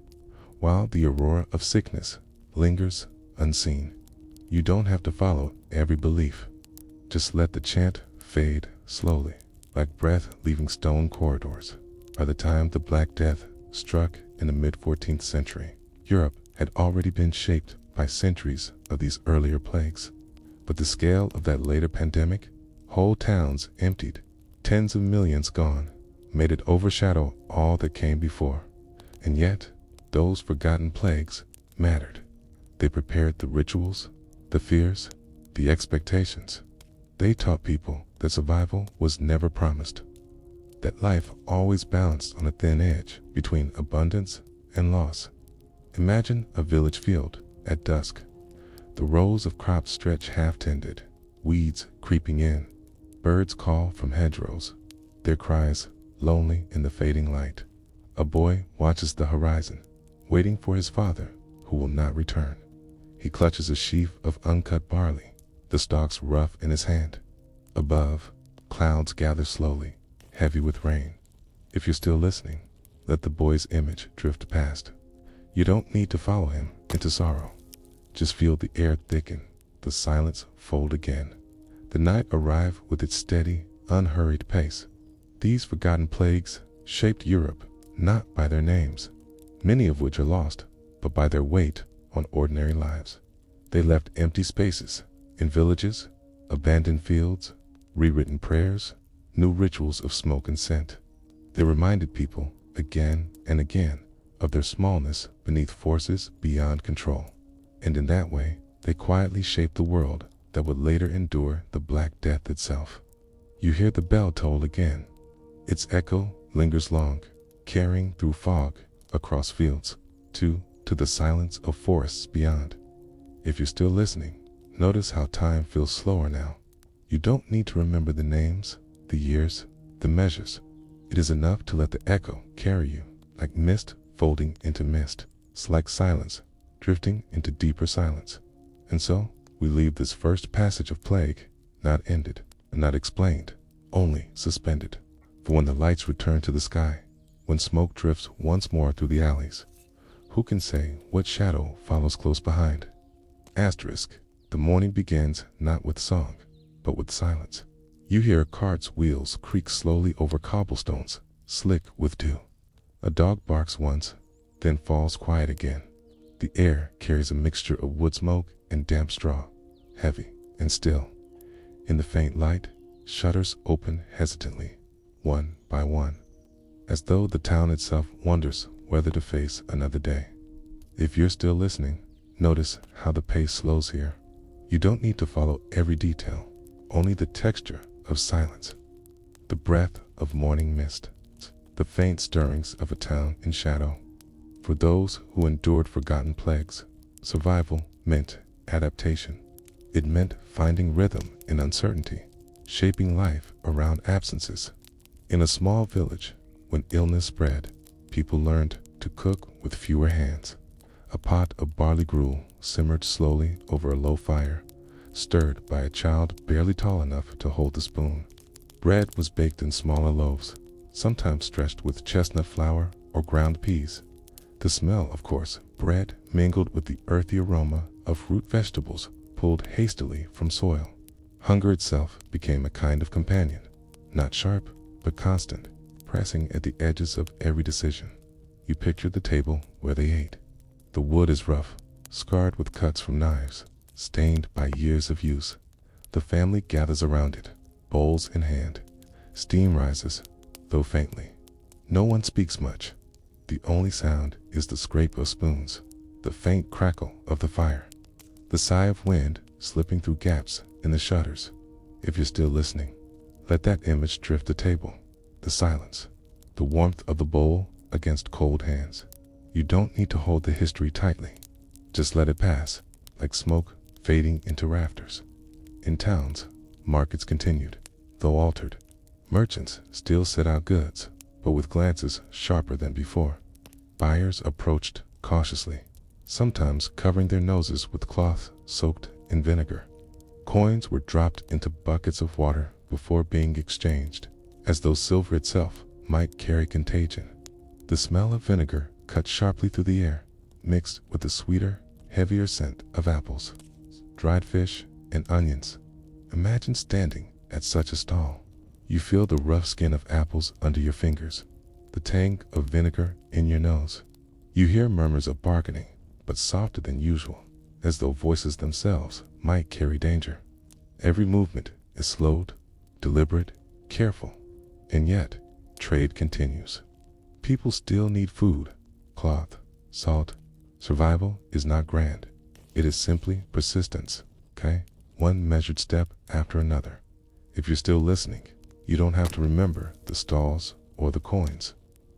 while the aurora of sickness lingers unseen. You don't have to follow every belief. Just let the chant fade slowly, like breath leaving stone corridors. By the time the Black Death struck in the mid-14th century, Europe had already been shaped by centuries of these earlier plagues. But the scale of that later pandemic, whole towns emptied, tens of millions gone, made it overshadow all that came before. And yet, those forgotten plagues mattered. They prepared the rituals, the fears, the expectations. They taught people that survival was never promised, that life always balanced on a thin edge between abundance and loss. Imagine a village field at dusk. The rows of crops stretch half-tended, weeds creeping in, birds call from hedgerows, their cries lonely in the fading light. A boy watches the horizon, waiting for his father, who will not return. He clutches a sheaf of uncut barley, the stalks rough in his hand. Above, clouds gather slowly, heavy with rain. If you're still listening, let the boy's image drift past. You don't need to follow him into sorrow. Just feel the air thicken, the silence fold again. The night arrive with its steady, unhurried pace. These forgotten plagues shaped Europe not by their names, many of which are lost, but by their weight on ordinary lives. They left empty spaces in villages, abandoned fields, rewritten prayers, new rituals of smoke and scent. They reminded people again and again of their smallness beneath forces beyond control. And in that way, they quietly shaped the world that would later endure the Black Death itself. You hear the bell toll again. Its echo lingers long, carrying through fog across fields, to the silence of forests beyond. If you're still listening, notice how time feels slower now. You don't need to remember the names, the years, the measures. It is enough to let the echo carry you, like mist folding into mist, like silence drifting into deeper silence. And so, we leave this first passage of plague, not ended, not explained, only suspended. For when the lights return to the sky, when smoke drifts once more through the alleys, who can say what shadow follows close behind? Asterisk, the morning begins not with song, but with silence. You hear a cart's wheels creak slowly over cobblestones, slick with dew. A dog barks once, then falls quiet again. The air carries a mixture of wood smoke and damp straw, heavy and still. In the faint light, shutters open hesitantly, one by one, as though the town itself wonders whether to face another day. If you're still listening, notice how the pace slows here. You don't need to follow every detail, only the texture of silence, the breath of morning mist, the faint stirrings of a town in shadow. For those who endured forgotten plagues, survival meant adaptation. It meant finding rhythm in uncertainty, shaping life around absences. In a small village, when illness spread, people learned to cook with fewer hands. A pot of barley gruel simmered slowly over a low fire, stirred by a child barely tall enough to hold the spoon. Bread was baked in smaller loaves, sometimes stretched with chestnut flour or ground peas. The smell, of course, bread mingled with the earthy aroma of root vegetables pulled hastily from soil. Hunger itself became a kind of companion, not sharp, but constant, pressing at the edges of every decision. You pictured the table where they ate. The wood is rough, scarred with cuts from knives, stained by years of use. The family gathers around it, bowls in hand. Steam rises, though faintly. No one speaks much. The only sound is the scrape of spoons, the faint crackle of the fire, the sigh of wind slipping through gaps in the shutters. If you're still listening, let that image drift the table, the silence, the warmth of the bowl against cold hands. You don't need to hold the history tightly. Just let it pass, like smoke fading into rafters. In towns, markets continued, though altered. Merchants still set out goods, but with glances sharper than before. Buyers approached cautiously, sometimes covering their noses with cloth soaked in vinegar. Coins were dropped into buckets of water before being exchanged, as though silver itself might carry contagion. The smell of vinegar cut sharply through the air, mixed with the sweeter, heavier scent of apples, dried fish, and onions. Imagine standing at such a stall. You feel the rough skin of apples under your fingers, the tang of vinegar in your nose. You hear murmurs of bargaining, but softer than usual, as though voices themselves might carry danger. Every movement is slowed, deliberate, careful, and yet trade continues. People still need food, cloth, salt. Survival is not grand. It is simply persistence, okay? One measured step after another. If you're still listening, you don't have to remember the stalls or the coins.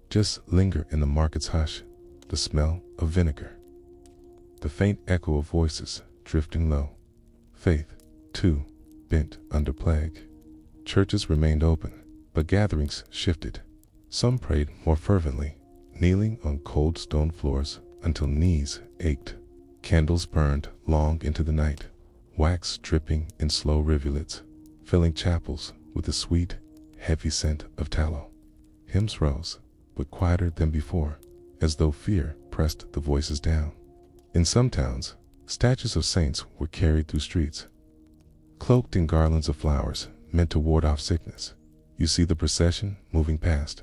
Just linger in the market's hush, the smell of vinegar, the faint echo of voices drifting low. Faith, too, bent under plague. Churches remained open, but gatherings shifted. Some prayed more fervently, kneeling on cold stone floors until knees ached. Candles burned long into the night, wax dripping in slow rivulets, filling chapels with the sweet, heavy scent of tallow. Hymns rose, but quieter than before, as though fear pressed the voices down. In some towns, statues of saints were carried through streets, cloaked in garlands of flowers meant to ward off sickness. You see the procession moving past.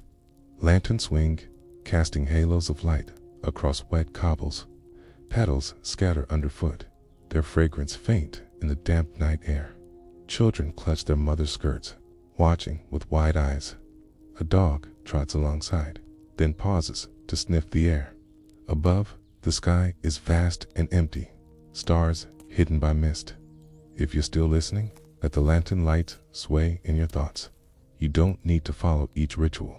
Lanterns swing, casting halos of light across wet cobbles. Petals scatter underfoot, their fragrance faint in the damp night air. Children clutch their mother's skirts, watching with wide eyes. A dog trots alongside, then pauses to sniff the air. Above, the sky is vast and empty, stars hidden by mist. If you're still listening, let the lantern light sway in your thoughts. You don't need to follow each ritual.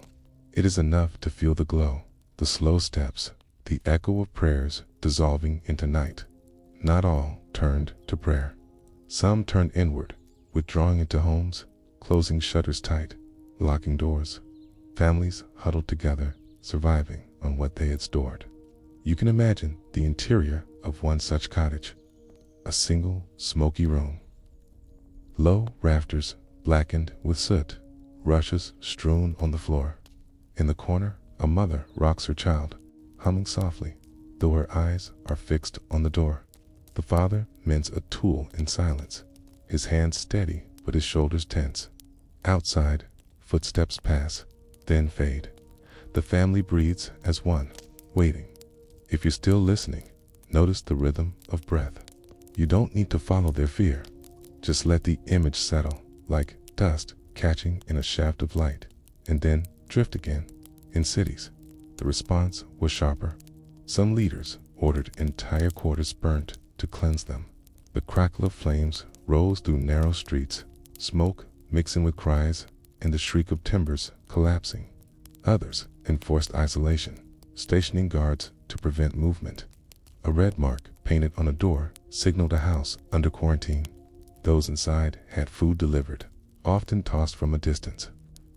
It is enough to feel the glow, the slow steps, the echo of prayers dissolving into night. Not all turned to prayer. Some turned inward, withdrawing into homes, closing shutters tight, locking doors. Families huddled together, surviving on what they had stored. You can imagine the interior of one such cottage. A single, smoky room. Low rafters blackened with soot, rushes strewn on the floor. In the corner, a mother rocks her child, humming softly, though her eyes are fixed on the door. The father mends a tool in silence, his hands steady but his shoulders tense. Outside, footsteps pass, then fade. The family breathes as one, waiting. If you're still listening, notice the rhythm of breath. You don't need to follow their fear. Just let the image settle, like dust catching in a shaft of light, and then drift again. In cities, the response was sharper. Some leaders ordered entire quarters burnt to cleanse them. The crackle of flames rose through narrow streets, smoke mixing with cries and the shriek of timbers collapsing. Others enforced isolation, stationing guards to prevent movement. A red mark painted on a door signaled a house under quarantine. Those inside had food delivered, often tossed from a distance.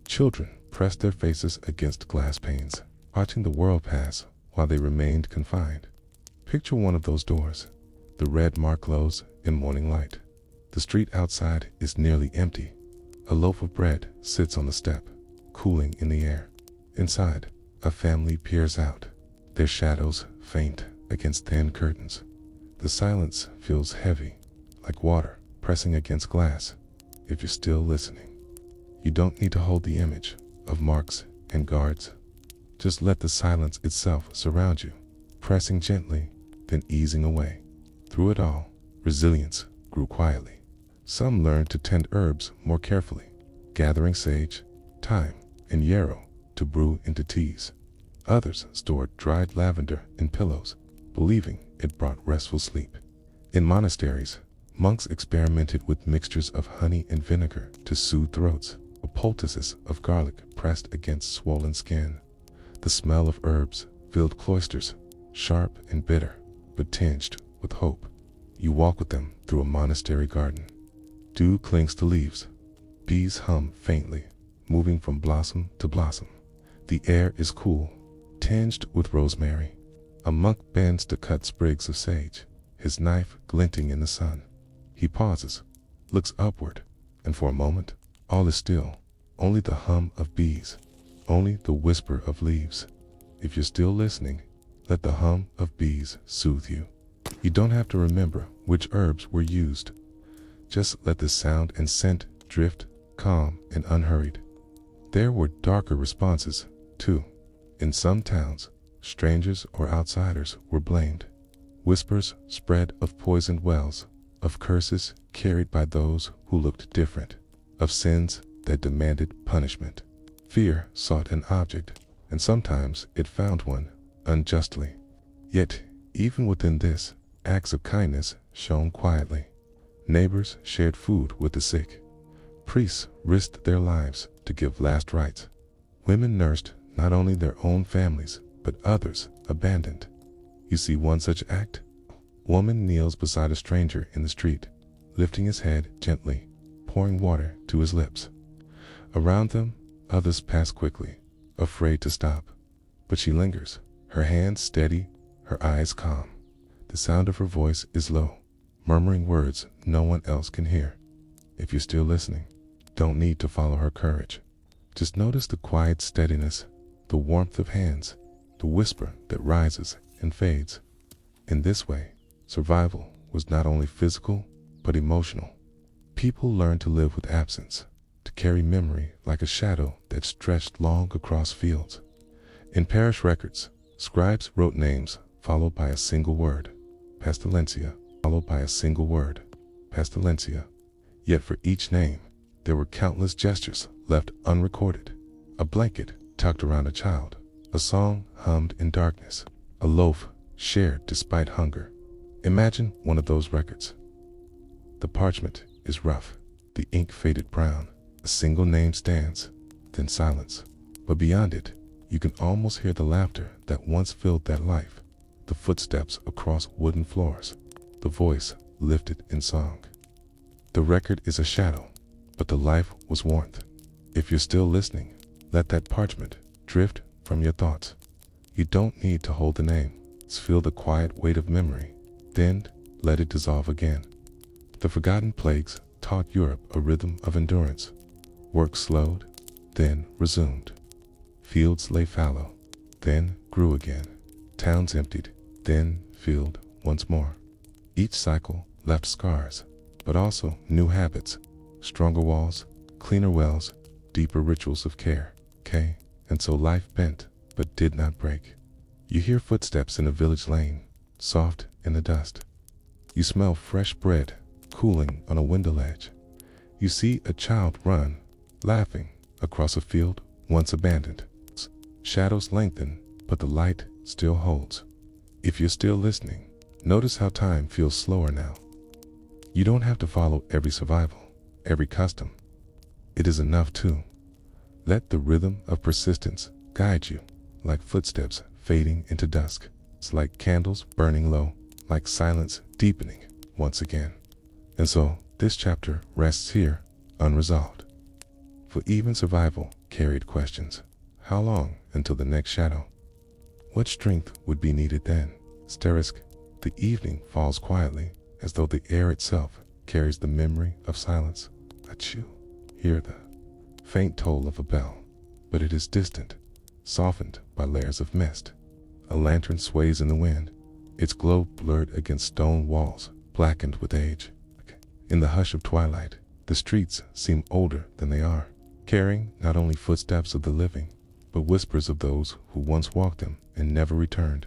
Children pressed their faces against glass panes, watching the world pass while they remained confined. Picture one of those doors. The red mark glows in morning light. The street outside is nearly empty. A loaf of bread sits on the step, cooling in the air. Inside, a family peers out, their shadows faint against thin curtains. The silence feels heavy, like water pressing against glass. If you're still listening, you don't need to hold the image of marks and guards. Just let the silence itself surround you, pressing gently, then easing away. Through it all, resilience grew quietly. Some learned to tend herbs more carefully, gathering sage, thyme, and yarrow to brew into teas. Others stored dried lavender in pillows, believing it brought restful sleep. In monasteries, monks experimented with mixtures of honey and vinegar to soothe throats, a poultices of garlic pressed against swollen skin. The smell of herbs filled cloisters, sharp and bitter, but tinged with hope. You walk with them through a monastery garden. Dew clings to leaves. Bees hum faintly, moving from blossom to blossom. The air is cool, tinged with rosemary. A monk bends to cut sprigs of sage, his knife glinting in the sun. He pauses, looks upward, and for a moment, all is still. Only the hum of bees, only the whisper of leaves. If you're still listening, let the hum of bees soothe you. You don't have to remember which herbs were used. Just let the sound and scent drift, calm and unhurried. There were darker responses, too. In some towns, strangers or outsiders were blamed. Whispers spread of poisoned wells, of curses carried by those who looked different, of sins that demanded punishment. Fear sought an object, and sometimes it found one, unjustly. Yet, even within this, acts of kindness shone quietly. Neighbors shared food with the sick. Priests risked their lives to give last rites. Women nursed not only their own families, but others abandoned. You see one such act? Woman kneels beside a stranger in the street, lifting his head gently, pouring water to his lips. Around them, others pass quickly, afraid to stop. But she lingers, her hands steady, her eyes calm. The sound of her voice is low, murmuring words no one else can hear. If you're still listening, don't need to follow her courage. Just notice the quiet steadiness, the warmth of hands, the whisper that rises and fades. In this way, survival was not only physical, but emotional. People learned to live with absence, to carry memory like a shadow that stretched long across fields. In parish records, scribes wrote names followed by a single word, pestilencia, followed by a single word, pestilencia. Yet for each name, there were countless gestures left unrecorded. A blanket tucked around a child, a song hummed in darkness, a loaf shared despite hunger. Imagine one of those records. The parchment is rough, the ink faded brown, a single name stands, then silence. But beyond it, you can almost hear the laughter that once filled that life, the footsteps across wooden floors, the voice lifted in song. The record is a shadow, but the life was warmth. If you're still listening, let that parchment drift from your thoughts. You don't need to hold the name. Just feel the quiet weight of memory, then let it dissolve again. The forgotten plagues taught Europe a rhythm of endurance. Work slowed, then resumed. Fields lay fallow, then grew again. Towns emptied, then filled once more. Each cycle left scars, but also new habits, stronger walls, cleaner wells, deeper rituals of care. And so life bent, but did not break. You hear footsteps in a village lane, soft in the dust. You smell fresh bread cooling on a window ledge. You see a child run, laughing, across a field once abandoned. Shadows lengthen, but the light still holds. If you're still listening, notice how time feels slower now. You don't have to follow every survival, every custom. It is enough to let the rhythm of persistence guide you, like footsteps fading into dusk. It's like candles burning low, like silence deepening once again. And so, this chapter rests here, unresolved. For even survival carried questions. How long until the next shadow? What strength would be needed then? Sterisk, the evening falls quietly, as though the air itself carries the memory of silence. Achoo, hear the faint toll of a bell, but it is distant, softened by layers of mist. A lantern sways in the wind, its glow blurred against stone walls, blackened with age. In the hush of twilight, the streets seem older than they are, carrying not only footsteps of the living, but whispers of those who once walked them and never returned.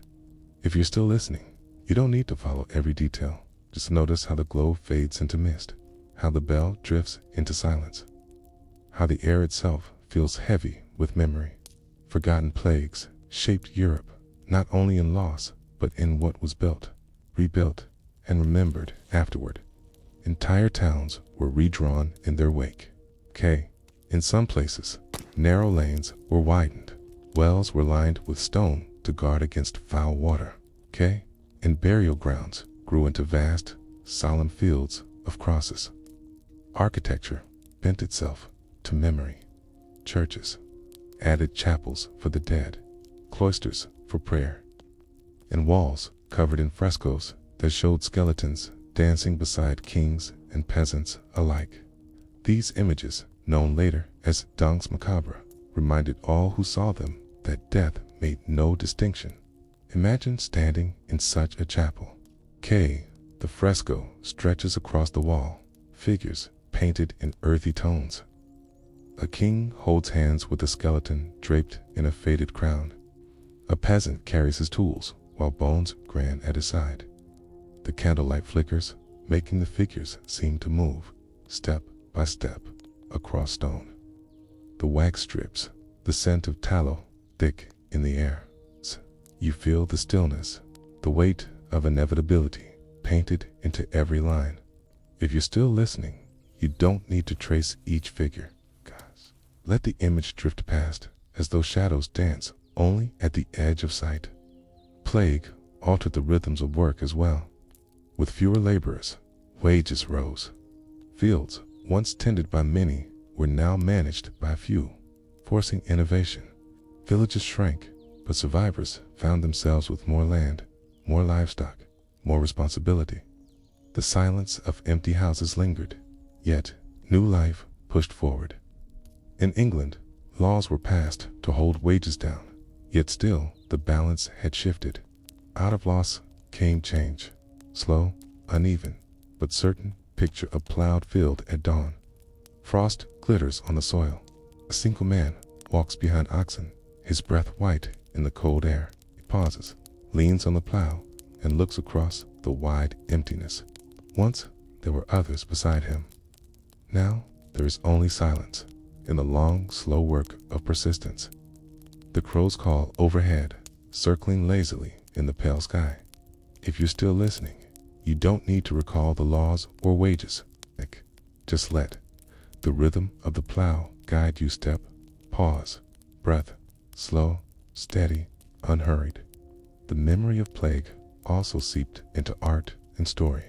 If you're still listening, you don't need to follow every detail. Just notice how the glow fades into mist, how the bell drifts into silence, how the air itself feels heavy with memory. Forgotten plagues shaped Europe, not only in loss, but in what was built, rebuilt, and remembered afterward. Entire towns were redrawn in their wake. In some places, narrow lanes were widened. Wells were lined with stone to guard against foul water. And burial grounds grew into vast, solemn fields of crosses. Architecture bent itself to memory. Churches added chapels for the dead, cloisters for prayer, and walls covered in frescoes that showed skeletons dancing beside kings and peasants alike. These images, known later as danse macabre, reminded all who saw them that death made no distinction. Imagine standing in such a chapel. The fresco stretches across the wall, figures painted in earthy tones. A king holds hands with a skeleton draped in a faded crown. A peasant carries his tools, while bones grin at his side. The candlelight flickers, making the figures seem to move, step by step, across stone. The wax drips, the scent of tallow thick in the air. You feel the stillness, the weight of inevitability painted into every line. If you're still listening, you don't need to trace each figure. Guys, let the image drift past as though shadows dance only at the edge of sight. Plague altered the rhythms of work as well. With fewer laborers, wages rose. Fields, once tended by many, were now managed by few, forcing innovation. Villages shrank, but survivors found themselves with more land, more livestock, more responsibility. The silence of empty houses lingered, yet new life pushed forward. In England, laws were passed to hold wages down, yet still the balance had shifted. Out of loss came change, slow, uneven, but certain. Picture a plowed field at dawn. Frost glitters on the soil. A single man walks behind oxen, his breath white in the cold air. He pauses, leans on the plow, and looks across the wide emptiness. Once there were others beside him. Now there is only silence in the long, slow work of persistence. The crows call overhead, circling lazily in the pale sky. If you're still listening, you don't need to recall the laws or wages. Just let the rhythm of the plow guide you step, pause, breath, slow, steady, unhurried. The memory of plague also seeped into art and story.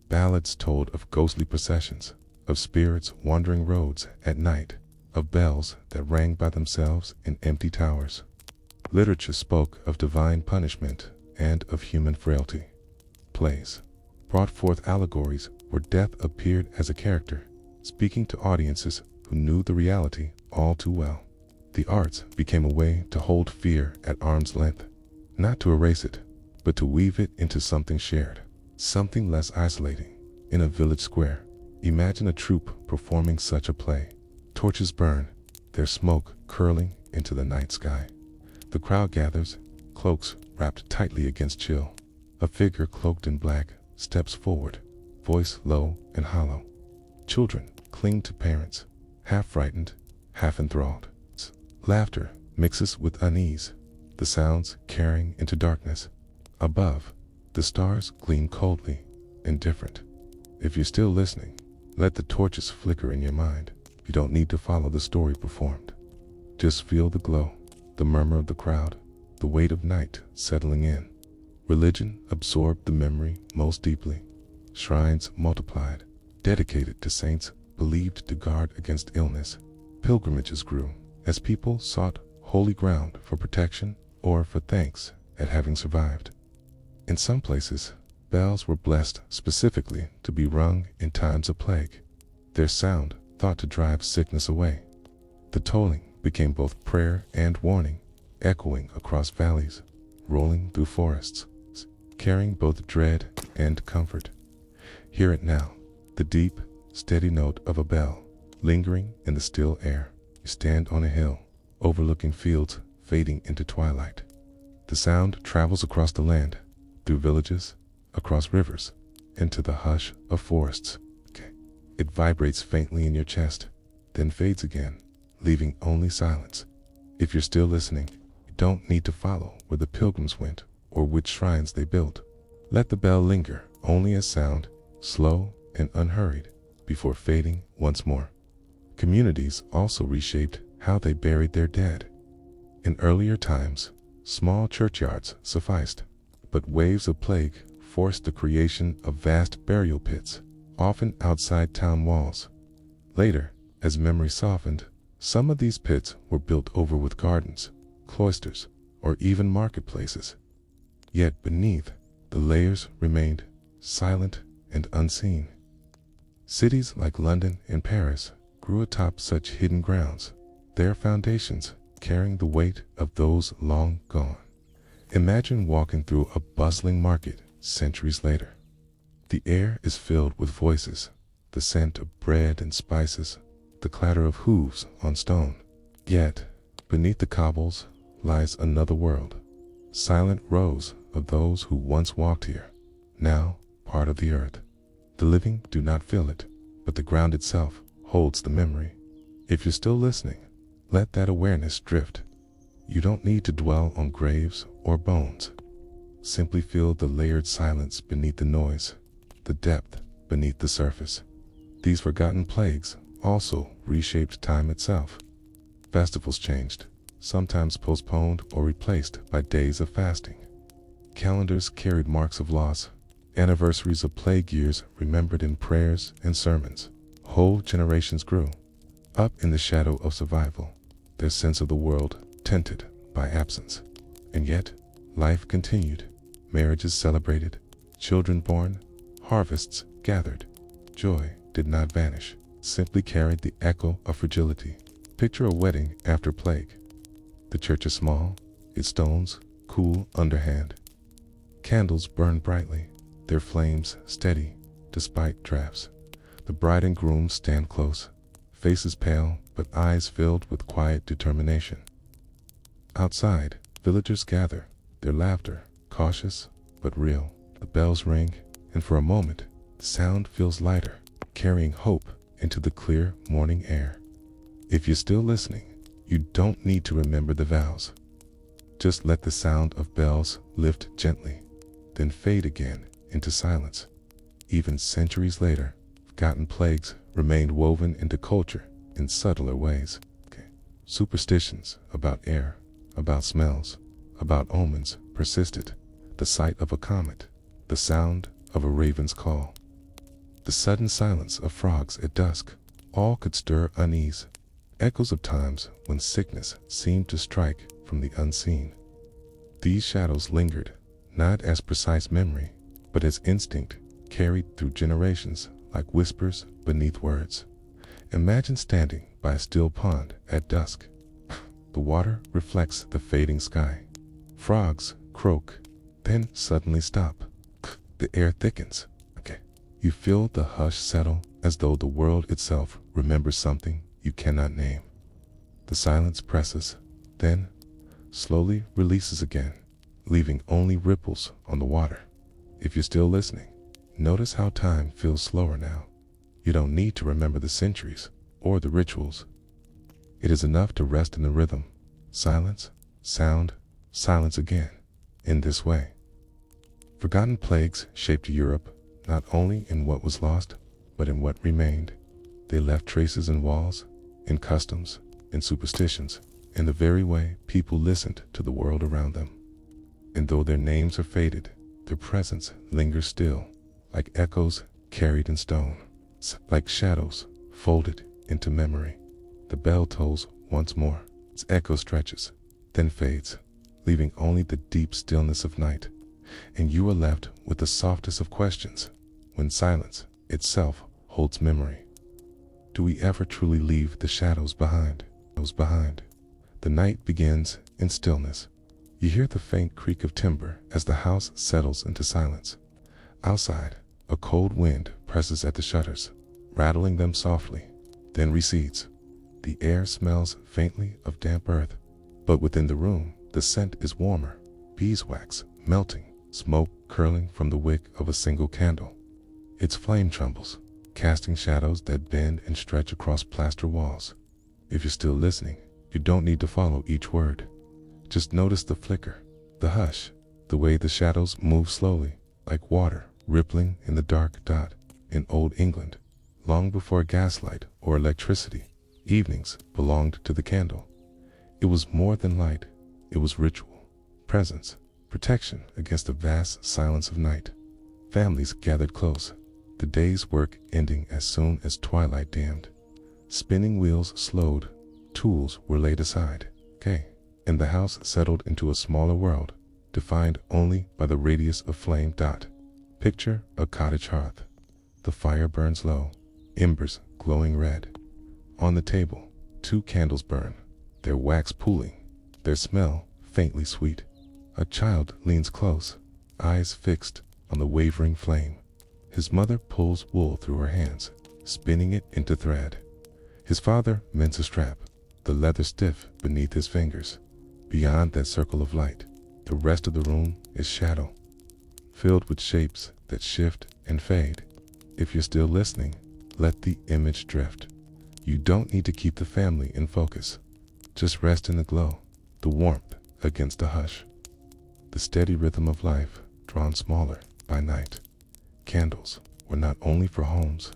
Ballads told of ghostly processions, of spirits wandering roads at night, of bells that rang by themselves in empty towers. Literature spoke of divine punishment and of human frailty. Plays brought forth allegories where death appeared as a character, speaking to audiences who knew the reality all too well. The arts became a way to hold fear at arm's length, not to erase it, but to weave it into something shared, something less isolating. In a village square, imagine a troupe performing such a play. Torches burn, their smoke curling into the night sky. The crowd gathers, cloaks wrapped tightly against chill. A figure cloaked in black steps forward, voice low and hollow. Children cling to parents, half frightened, half enthralled. Laughter mixes with unease, the sounds carrying into darkness. Above, the stars gleam coldly, indifferent. If you're still listening, let the torches flicker in your mind. You don't need to follow the story performed. Just feel the glow, the murmur of the crowd, the weight of night settling in. Religion absorbed the memory most deeply. Shrines multiplied, dedicated to saints believed to guard against illness. Pilgrimages grew as people sought holy ground for protection or for thanks at having survived. In some places, bells were blessed specifically to be rung in times of plague, their sound thought to drive sickness away. The tolling became both prayer and warning, echoing across valleys, rolling through forests, carrying both dread and comfort. Hear it now, the deep, steady note of a bell, lingering in the still air. You stand on a hill, overlooking fields fading into twilight. The sound travels across the land, through villages, across rivers, into the hush of forests. It vibrates faintly in your chest, then fades again, leaving only silence. If you're still listening, you don't need to follow where the pilgrims went or which shrines they built. Let the bell linger only as sound, slow and unhurried, before fading once more. Communities also reshaped how they buried their dead. In earlier times, small churchyards sufficed, but waves of plague forced the creation of vast burial pits, often outside town walls. Later, as memory softened, some of these pits were built over with gardens, cloisters, or even marketplaces. Yet beneath, the layers remained silent and unseen. Cities like London and Paris grew atop such hidden grounds, their foundations carrying the weight of those long gone. Imagine walking through a bustling market centuries later. The air is filled with voices, the scent of bread and spices, the clatter of hooves on stone. Yet, beneath the cobbles lies another world, silent rows of those who once walked here, now part of the earth. The living do not feel it, but the ground itself holds the memory. If you're still listening, Let that awareness drift. You don't need to dwell on graves or bones. Simply feel the layered silence beneath the noise, the depth beneath the surface. These forgotten plagues also reshaped time itself. Festivals changed, sometimes postponed or replaced by days of fasting. Calendars carried marks of loss, anniversaries of plague years remembered in prayers and sermons. Whole generations grew up in the shadow of survival, their sense of the world tinted by absence. And yet, life continued. Marriages celebrated, children born, harvests gathered. Joy did not vanish, simply carried the echo of fragility. Picture a wedding after plague. The church is small, its stones cool underhand. Candles burn brightly, their flames steady despite drafts. The bride and groom stand close, faces pale but eyes filled with quiet determination. Outside, villagers gather, their laughter cautious but real. The bells ring, and for a moment, the sound feels lighter, carrying hope into the clear morning air. If you're still listening, you don't need to remember the vows. Just let the sound of bells lift gently, then fade again into silence. Even centuries later, forgotten plagues remained woven into culture in subtler ways. Superstitions about air, about smells, about omens persisted. The sight of a comet, the sound of a raven's call, the sudden silence of frogs at dusk, all could stir unease, echoes of times when sickness seemed to strike from the unseen. These shadows lingered, not as precise memory, but as instinct carried through generations like whispers beneath words. Imagine standing by a still pond at dusk. The water reflects the fading sky. Frogs croak, then suddenly stop. The air thickens. You feel the hush settle as though the world itself remembers something you cannot name. The silence presses, then slowly releases again, leaving only ripples on the water. If you're still listening, notice how time feels slower now. You don't need to remember the centuries or the rituals. It is enough to rest in the rhythm. Silence, sound, silence again. In this way, forgotten plagues shaped Europe not only in what was lost, but in what remained. They left traces in walls, in customs, in superstitions, in the very way people listened to the world around them. And though their names are faded, their presence lingers still, like echoes carried in stone, like shadows folded into memory. The bell tolls once more, its echo stretches, then fades, leaving only the deep stillness of night, and you are left with the softest of questions, when silence itself holds memory. Do we ever truly leave the shadows behind? The night begins in stillness. You hear the faint creak of timber as the house settles into silence. Outside, a cold wind presses at the shutters, rattling them softly, then recedes. The air smells faintly of damp earth, but within the room, the scent is warmer, beeswax melting, smoke curling from the wick of a single candle. Its flame trembles, casting shadows that bend and stretch across plaster walls. If you're still listening, you don't need to follow each word. Just notice the flicker, the hush, the way the shadows move slowly, like water rippling in the dark. In old England, long before gaslight or electricity, evenings belonged to the candle. It was more than light, it was ritual, presence, protection against the vast silence of night. Families gathered close, the day's work ending as soon as twilight dimmed. Spinning wheels slowed, tools were laid aside, and the house settled into a smaller world, defined only by the radius of flame. Picture a cottage hearth. The fire burns low, embers glowing red. On the table, 2 candles burn, their wax pooling, their smell faintly sweet. A child leans close, eyes fixed on the wavering flame. His mother pulls wool through her hands, spinning it into thread. His father mends a strap, the leather stiff beneath his fingers. Beyond that circle of light, the rest of the room is shadow, filled with shapes that shift and fade. If you're still listening, let the image drift. You don't need to keep the family in focus. Just rest in the glow, the warmth against the hush, the steady rhythm of life drawn smaller by night. Candles were not only for homes.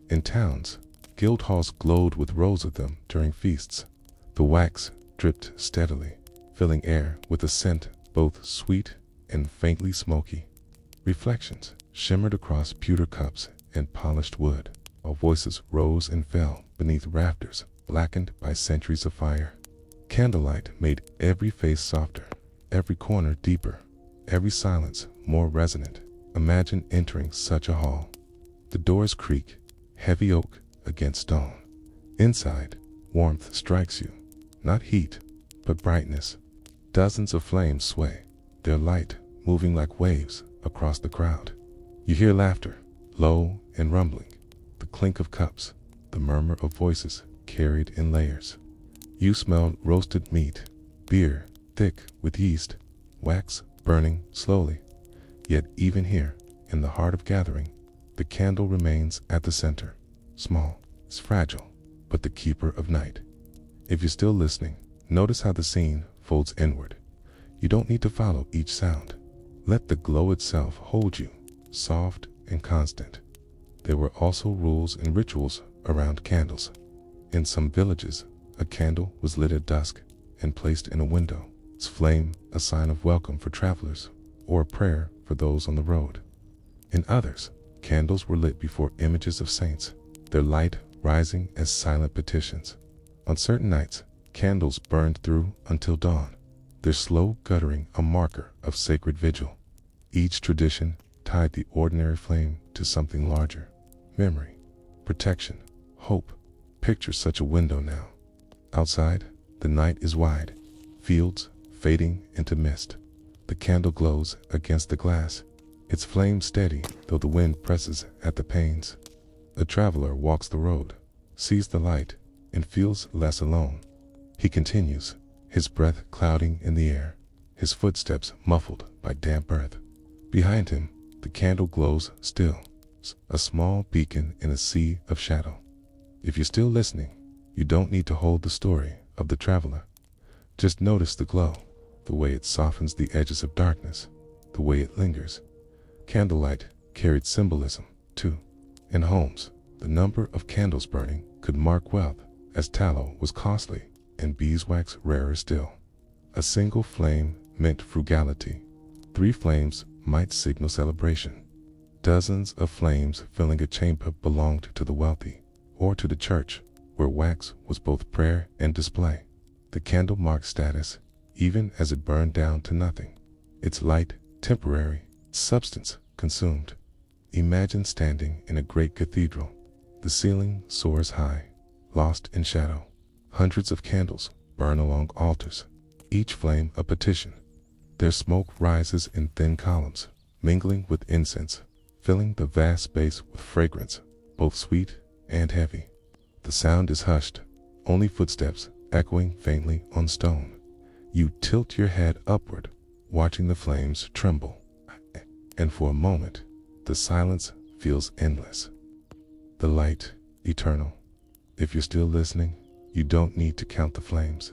In towns, guild halls glowed with rows of them during feasts. The wax dripped steadily, filling air with a scent both sweet and faintly smoky. Reflections shimmered across pewter cups and polished wood, while voices rose and fell beneath rafters blackened by centuries of fire. Candlelight made every face softer, every corner deeper, every silence more resonant. Imagine entering such a hall. The doors creak, heavy oak against stone. Inside, warmth strikes you, not heat, but brightness. Dozens of flames sway, their light moving like waves across the crowd. You hear laughter, low and rumbling, the clink of cups, the murmur of voices carried in layers. You smell roasted meat, beer thick with yeast, wax burning slowly. Yet even here, in the heart of gathering, the candle remains at the center. Small, it's fragile, but the keeper of night. If you're still listening, notice how the scene folds inward. You don't need to follow each sound. Let the glow itself hold you, soft and constant. There were also rules and rituals around candles. In some villages, a candle was lit at dusk and placed in a window, its flame a sign of welcome for travelers or a prayer for those on the road. In others, candles were lit before images of saints, their light rising as silent petitions. On certain nights, candles burned through until dawn, their slow guttering a marker of sacred vigil. Each tradition tied the ordinary flame to something larger: memory, protection, hope. Picture such a window now. Outside, the night is wide, fields fading into mist. The candle glows against the glass, its flame steady though the wind presses at the panes. A traveler walks the road, sees the light, and feels less alone. He continues, his breath clouding in the air, his footsteps muffled by damp earth. Behind him, the candle glows still, a small beacon in a sea of shadow. If you're still listening, you don't need to hold the story of the traveler. Just notice the glow, the way it softens the edges of darkness, the way it lingers. Candlelight carried symbolism, too. In homes, the number of candles burning could mark wealth, as tallow was costly and beeswax rarer still. A single flame meant frugality. 3 flames might signal celebration. Dozens of flames filling a chamber belonged to the wealthy, or to the church, where wax was both prayer and display. The candle marked status, even as it burned down to nothing. Its light temporary, its substance consumed. Imagine standing in a great cathedral. The ceiling soars high, lost in shadow. Hundreds of candles burn along altars, each flame a petition. Their smoke rises in thin columns, mingling with incense, filling the vast space with fragrance, both sweet and heavy. The sound is hushed, only footsteps echoing faintly on stone. You tilt your head upward, watching the flames tremble, and for a moment, the silence feels endless. The light, eternal. If you're still listening, you don't need to count the flames.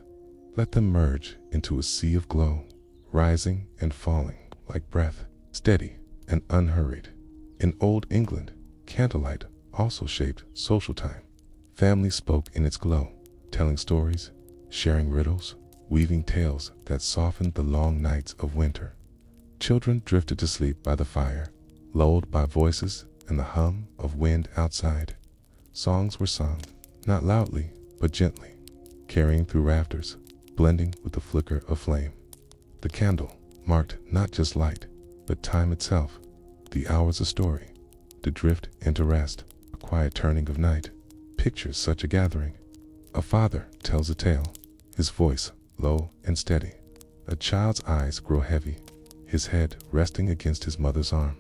Let them merge into a sea of glow, rising and falling like breath, steady and unhurried. In Old England, candlelight also shaped social time. Families spoke in its glow, telling stories, sharing riddles, weaving tales that softened the long nights of winter. Children drifted to sleep by the fire, lulled by voices and the hum of wind outside. Songs were sung, not loudly, but gently, carrying through rafters, blending with the flicker of flame. The candle marked not just light, but time itself, the hours of story, the drift into rest, a quiet turning of night. Picture such a gathering. A father tells a tale, his voice low and steady. A child's eyes grow heavy, his head resting against his mother's arm.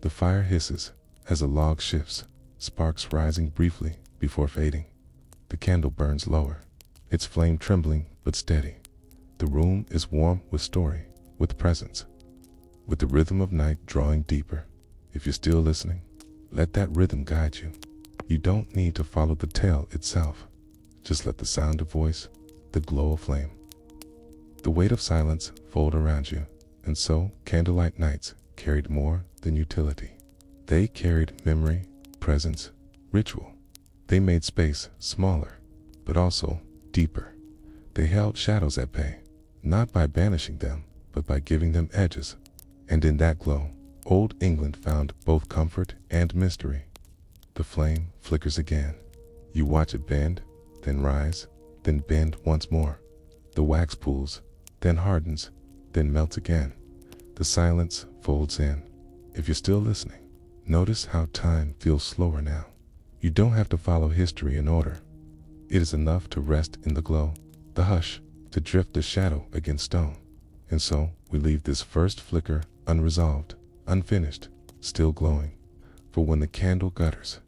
The fire hisses as a log shifts, sparks rising briefly before fading. The candle burns lower, its flame trembling but steady. The room is warm with story, with presence, with the rhythm of night drawing deeper. If you're still listening, let that rhythm guide you. You don't need to follow the tale itself. Just let the sound of voice, the glow of flame. The weight of silence folded around you, and so candlelight nights carried more than utility. They carried memory, presence, ritual. They made space smaller, but also deeper. They held shadows at bay, not by banishing them, but by giving them edges. And in that glow, old England found both comfort and mystery. The flame flickers again. You watch it bend, then rise, then bend once more. The wax pools, then hardens, then melts again. The silence folds in. If you're still listening, notice how time feels slower now. You don't have to follow history in order. It is enough to rest in the glow, the hush, to drift the shadow against stone. And so we leave this first flicker unresolved, unfinished, still glowing. For when the candle gutters,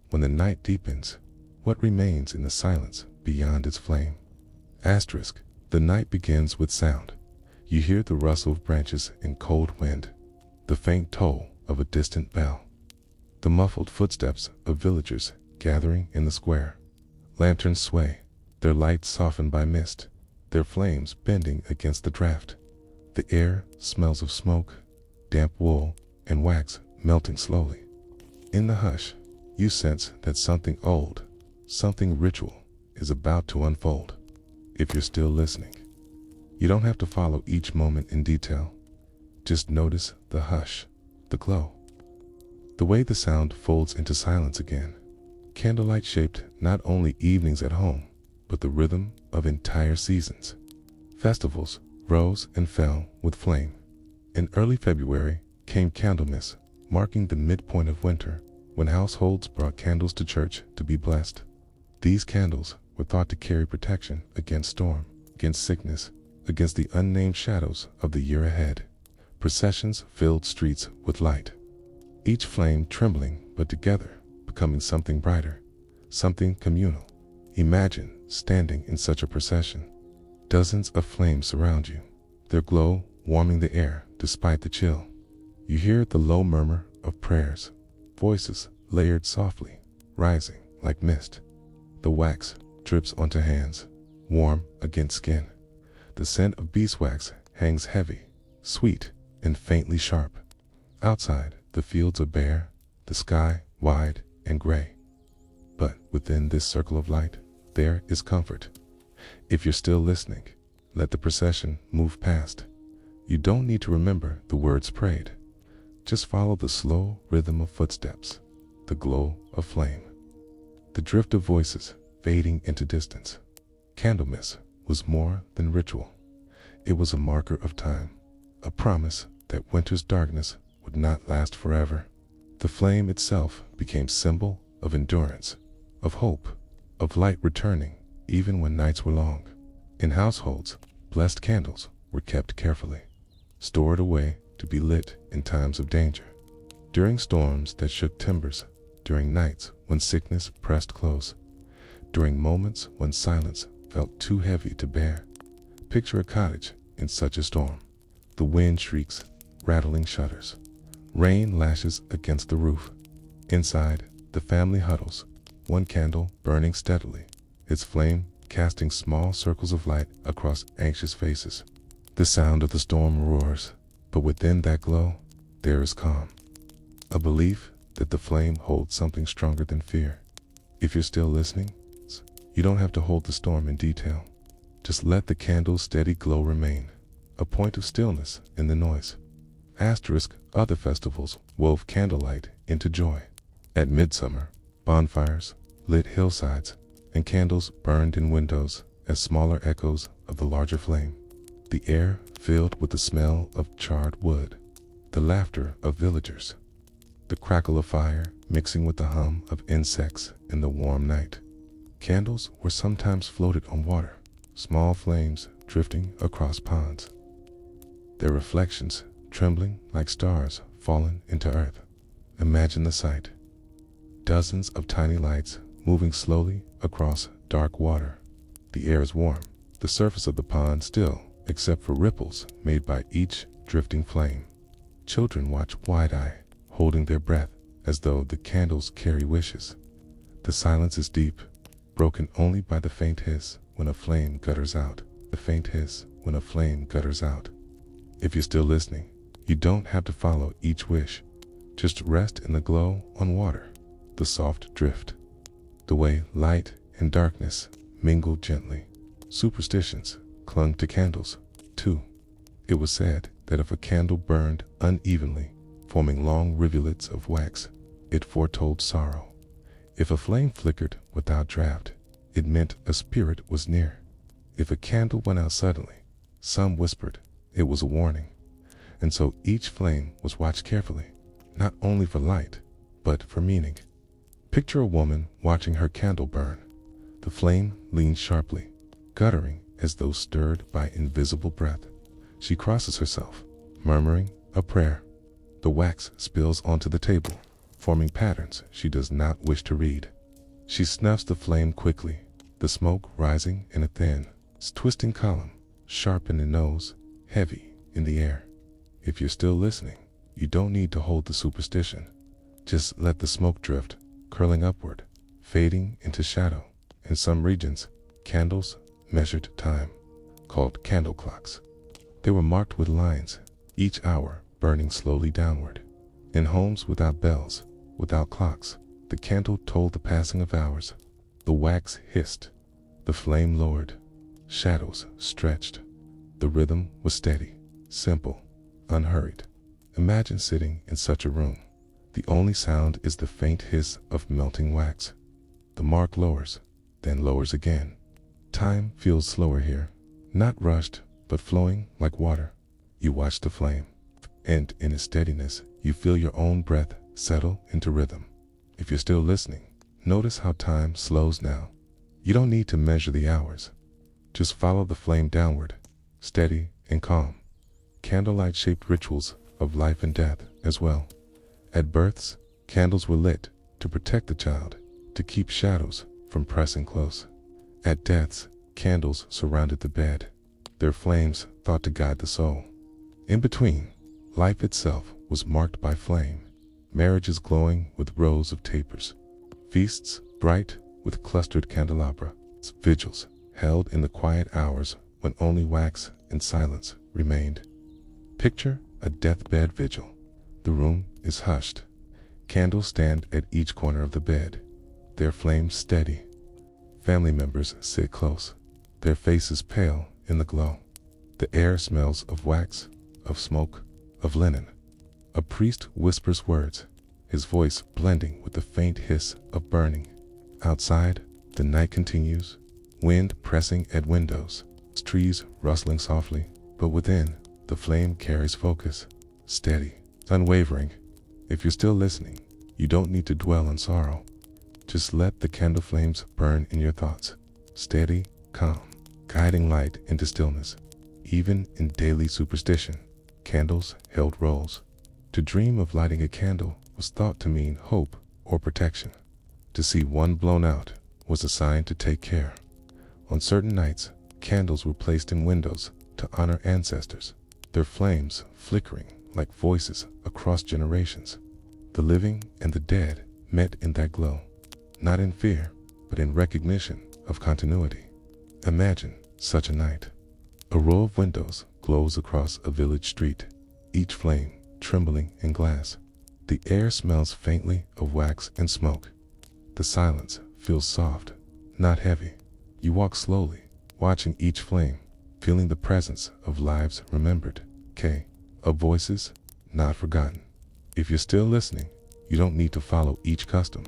when the night deepens, what remains in the silence beyond its flame? Asterisk, the night begins with sound. You hear the rustle of branches in cold wind, the faint toll of a distant bell, the muffled footsteps of villagers gathering in the square. Lanterns sway, their light softened by mist, their flames bending against the draught. The air smells of smoke, damp wool, and wax melting slowly. In the hush, you sense that something old, something ritual, is about to unfold. If you're still listening, you don't have to follow each moment in detail. Just notice the hush, the glow, the way the sound folds into silence again. Candlelight shaped not only evenings at home, but the rhythm of entire seasons. Festivals rose and fell with flame. In early February came Candlemas, marking the midpoint of winter, when households brought candles to church to be blessed. These candles were thought to carry protection against storm, against sickness, against the unnamed shadows of the year ahead. Processions filled streets with light, each flame trembling but together, becoming something brighter, something communal. Imagine standing in such a procession. Dozens of flames surround you, their glow warming the air despite the chill. You hear the low murmur of prayers, voices layered softly, rising like mist. The wax drips onto hands, warm against skin. The scent of beeswax hangs heavy, sweet, and faintly sharp. Outside, the fields are bare, the sky wide and gray. But within this circle of light, there is comfort. If you're still listening, let the procession move past. You don't need to remember the words prayed. Just follow the slow rhythm of footsteps, the glow of flame, the drift of voices fading into distance. Candlemas was more than ritual. It was a marker of time, a promise that winter's darkness would not last forever. The flame itself became symbol of endurance, of hope, of light returning even when nights were long. In households, blessed candles were kept carefully, stored away to be lit in times of danger, during storms that shook timbers, during nights when sickness pressed close, during moments when silence felt too heavy to bear. Picture a cottage in such a storm. The wind shrieks, rattling shutters. Rain lashes against the roof. Inside, the family huddles, one candle burning steadily, its flame casting small circles of light across anxious faces. The sound of the storm roars, but within that glow, there is calm. A belief that the flame holds something stronger than fear. If you're still listening, you don't have to hold the storm in detail. Just let the candle's steady glow remain, a point of stillness in the noise. Asterisk, other festivals wove candlelight into joy. At midsummer, bonfires lit hillsides, and candles burned in windows as smaller echoes of the larger flame. The air filled with the smell of charred wood, the laughter of villagers, the crackle of fire mixing with the hum of insects in the warm night. Candles were sometimes floated on water, small flames drifting across ponds, their reflections trembling like stars fallen into earth. Imagine the sight. Dozens of tiny lights moving slowly across dark water. The air is warm, the surface of the pond still, except for ripples made by each drifting flame. Children watch wide-eyed, holding their breath as though the candles carry wishes. The silence is deep, broken only by the faint hiss when a flame gutters out. The faint hiss when a flame gutters out. If you're still listening, you don't have to follow each wish. Just rest in the glow on water, the soft drift, the way light and darkness mingle gently. Superstitions clung to candles, too. It was said that if a candle burned unevenly, forming long rivulets of wax, it foretold sorrow. If a flame flickered without draft, it meant a spirit was near. If a candle went out suddenly, some whispered it was a warning. And so each flame was watched carefully, not only for light, but for meaning. Picture a woman watching her candle burn. The flame leans sharply, guttering as though stirred by invisible breath. She crosses herself, murmuring a prayer. The wax spills onto the table, forming patterns she does not wish to read. She snuffs the flame quickly, the smoke rising in a thin, twisting column, sharp in the nose, heavy in the air. If you're still listening, you don't need to hold the superstition. Just let the smoke drift, curling upward, fading into shadow. In some regions, candles measured time, called candle clocks. They were marked with lines, each hour burning slowly downward. In homes without bells, without clocks, the candle told the passing of hours. The wax hissed, the flame lowered, shadows stretched. The rhythm was steady, simple, unhurried. Imagine sitting in such a room. The only sound is the faint hiss of melting wax. The mark lowers, then lowers again. Time feels slower here, not rushed, but flowing like water. You watch the flame, and in its steadiness, you feel your own breath settle into rhythm. If you're still listening, notice how time slows now. You don't need to measure the hours. Just follow the flame downward, steady and calm. Candlelight shaped rituals of life and death as well. At births, candles were lit to protect the child, to keep shadows from pressing close. At deaths, candles surrounded the bed, their flames thought to guide the soul. In between, life itself was marked by flame, marriages glowing with rows of tapers, feasts bright with clustered candelabra, vigils held in the quiet hours when only wax and silence remained. Picture a deathbed vigil. The room is hushed. Candles stand at each corner of the bed, their flames steady. Family members sit close, their faces pale in the glow. The air smells of wax, of smoke, of linen. A priest whispers words, his voice blending with the faint hiss of burning. Outside, the night continues, wind pressing at windows, trees rustling softly, but within, the flame carries focus, steady, unwavering. If you're still listening, you don't need to dwell on sorrow. Just let the candle flames burn in your thoughts, steady, calm, guiding light into stillness. Even in daily superstition, candles held roles. To dream of lighting a candle was thought to mean hope or protection. To see one blown out was a sign to take care. On certain nights, candles were placed in windows to honor ancestors, their flames flickering like voices across generations. The living and the dead met in that glow, not in fear, but in recognition of continuity. Imagine such a night. A row of windows glows across a village street, each flame trembling in glass. The air smells faintly of wax and smoke. The silence feels soft, not heavy. You walk slowly, watching each flame, feeling the presence of lives remembered, of voices not forgotten. If you're still listening, you don't need to follow each custom.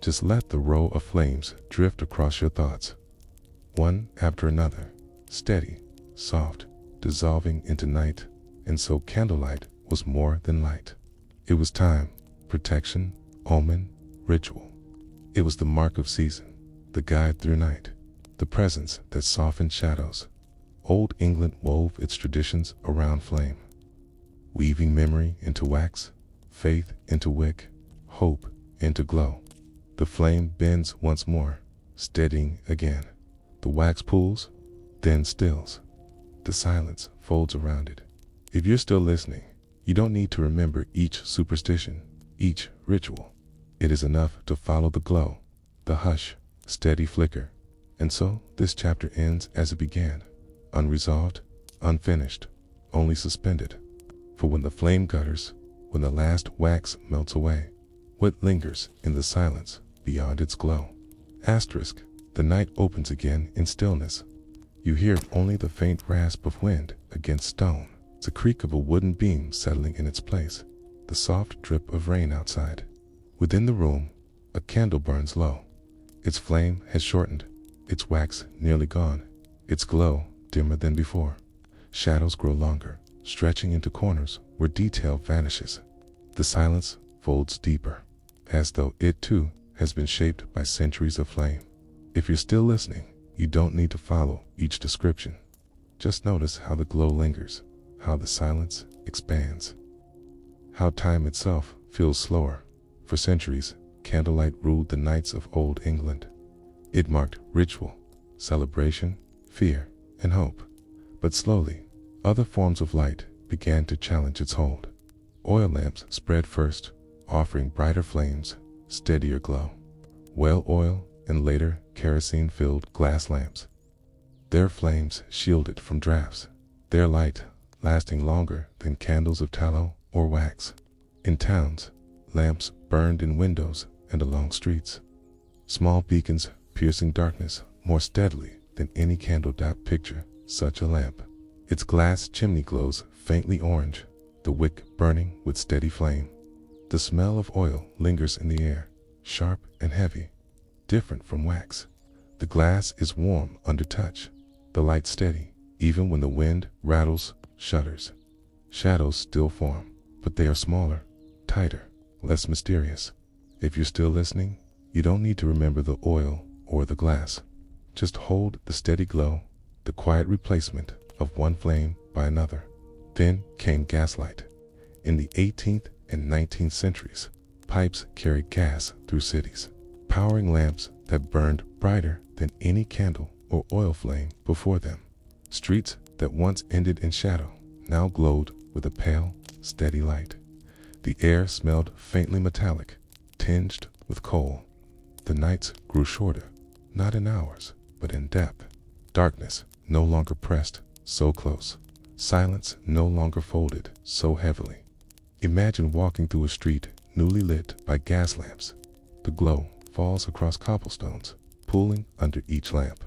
Just let the row of flames drift across your thoughts, one after another, steady, soft, dissolving into night. And so candlelight was more than light. It was time, protection, omen, ritual. It was the mark of season, the guide through night, the presence that softened shadows. Old England wove its traditions around flame, weaving memory into wax, faith into wick, hope into glow. The flame bends once more, steadying again. The wax pulls, then stills. The silence folds around it. If you're still listening, you don't need to remember each superstition, each ritual. It is enough to follow the glow, the hush, steady flicker, And so this chapter ends as it began, unresolved, unfinished, only suspended. For when the flame gutters, when the last wax melts away, what lingers in the silence beyond its glow? Asterisk, the night opens again in stillness. You hear only the faint rasp of wind against stone, the creak of a wooden beam settling in its place, the soft drip of rain outside. Within the room, a candle burns low. Its flame has shortened, its wax nearly gone, its glow dimmer than before. Shadows grow longer, stretching into corners where detail vanishes. The silence folds deeper, as though it too has been shaped by centuries of flame. If you're still listening, you don't need to follow each description. Just notice how the glow lingers, how the silence expands, how time itself feels slower. For centuries, candlelight ruled the nights of old England. It marked ritual, celebration, fear, and hope. But slowly, other forms of light began to challenge its hold. Oil lamps spread first, offering brighter flames, steadier glow. Whale oil and later kerosene-filled glass lamps. Their flames shielded from drafts, their light lasting longer than candles of tallow or wax. In towns, lamps burned in windows and along streets. Small beacons piercing darkness more steadily than any candle-dot picture such a lamp. Its glass chimney glows faintly orange, the wick burning with steady flame. The smell of oil lingers in the air, sharp and heavy, different from wax. The glass is warm under touch, the light steady, even when the wind rattles shutters. Shadows still form, but they are smaller, tighter, less mysterious. If you're still listening, you don't need to remember the oil or the glass. Just hold the steady glow, the quiet replacement of one flame by another. Then came gaslight. In the 18th and 19th centuries, pipes carried gas through cities, powering lamps that burned brighter than any candle or oil flame before them. Streets that once ended in shadow now glowed with a pale, steady light. The air smelled faintly metallic, tinged with coal. The nights grew shorter, not in hours, but in depth. Darkness no longer pressed so close. Silence no longer folded so heavily. Imagine walking through a street newly lit by gas lamps. The glow falls across cobblestones, pooling under each lamp.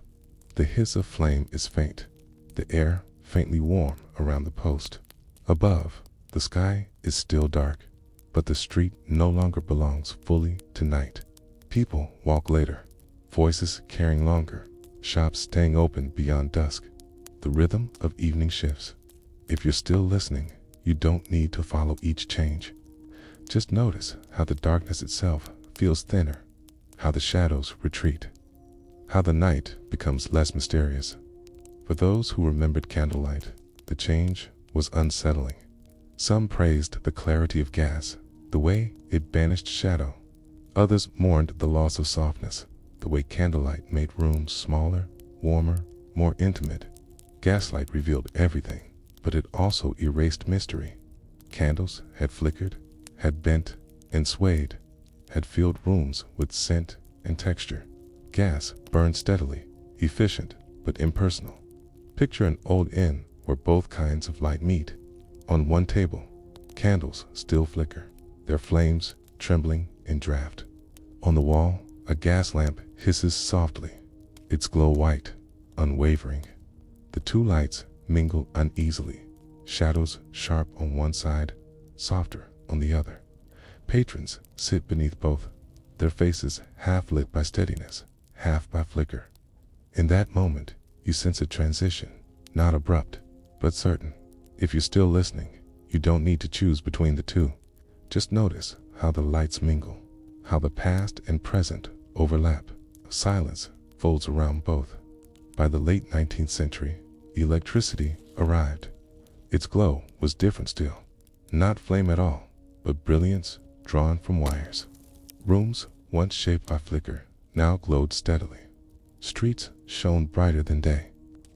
The hiss of flame is faint, the air faintly warm around the post. Above, the sky is still dark, but the street no longer belongs fully to night. People walk later, voices carrying longer, shops staying open beyond dusk. The rhythm of evening shifts. If you're still listening, you don't need to follow each change. Just notice how the darkness itself feels thinner, how the shadows retreat, how the night becomes less mysterious. For those who remembered candlelight, the change was unsettling. Some praised the clarity of gas, the way it banished shadow. Others mourned the loss of softness, the way candlelight made rooms smaller, warmer, more intimate. Gaslight revealed everything, but it also erased mystery. Candles had flickered, had bent and swayed, had filled rooms with scent and texture. Gas burned steadily, efficient but impersonal. Picture an old inn where both kinds of light meet. On one table, candles still flicker, their flames trembling in draft. On the wall, a gas lamp hisses softly, its glow white, unwavering. The two lights mingle uneasily, shadows sharp on one side, softer on the other. Patrons sit beneath both, their faces half lit by steadiness, half by flicker. In that moment, you sense a transition, not abrupt, but certain. If you're still listening, you don't need to choose between the two. Just notice how the lights mingle, how the past and present overlap. Silence folds around both. By the late 19th century, electricity arrived. Its glow was different still, not flame at all, but brilliance drawn from wires. Rooms, once shaped by flicker, now glowed steadily. Streets shone brighter than day.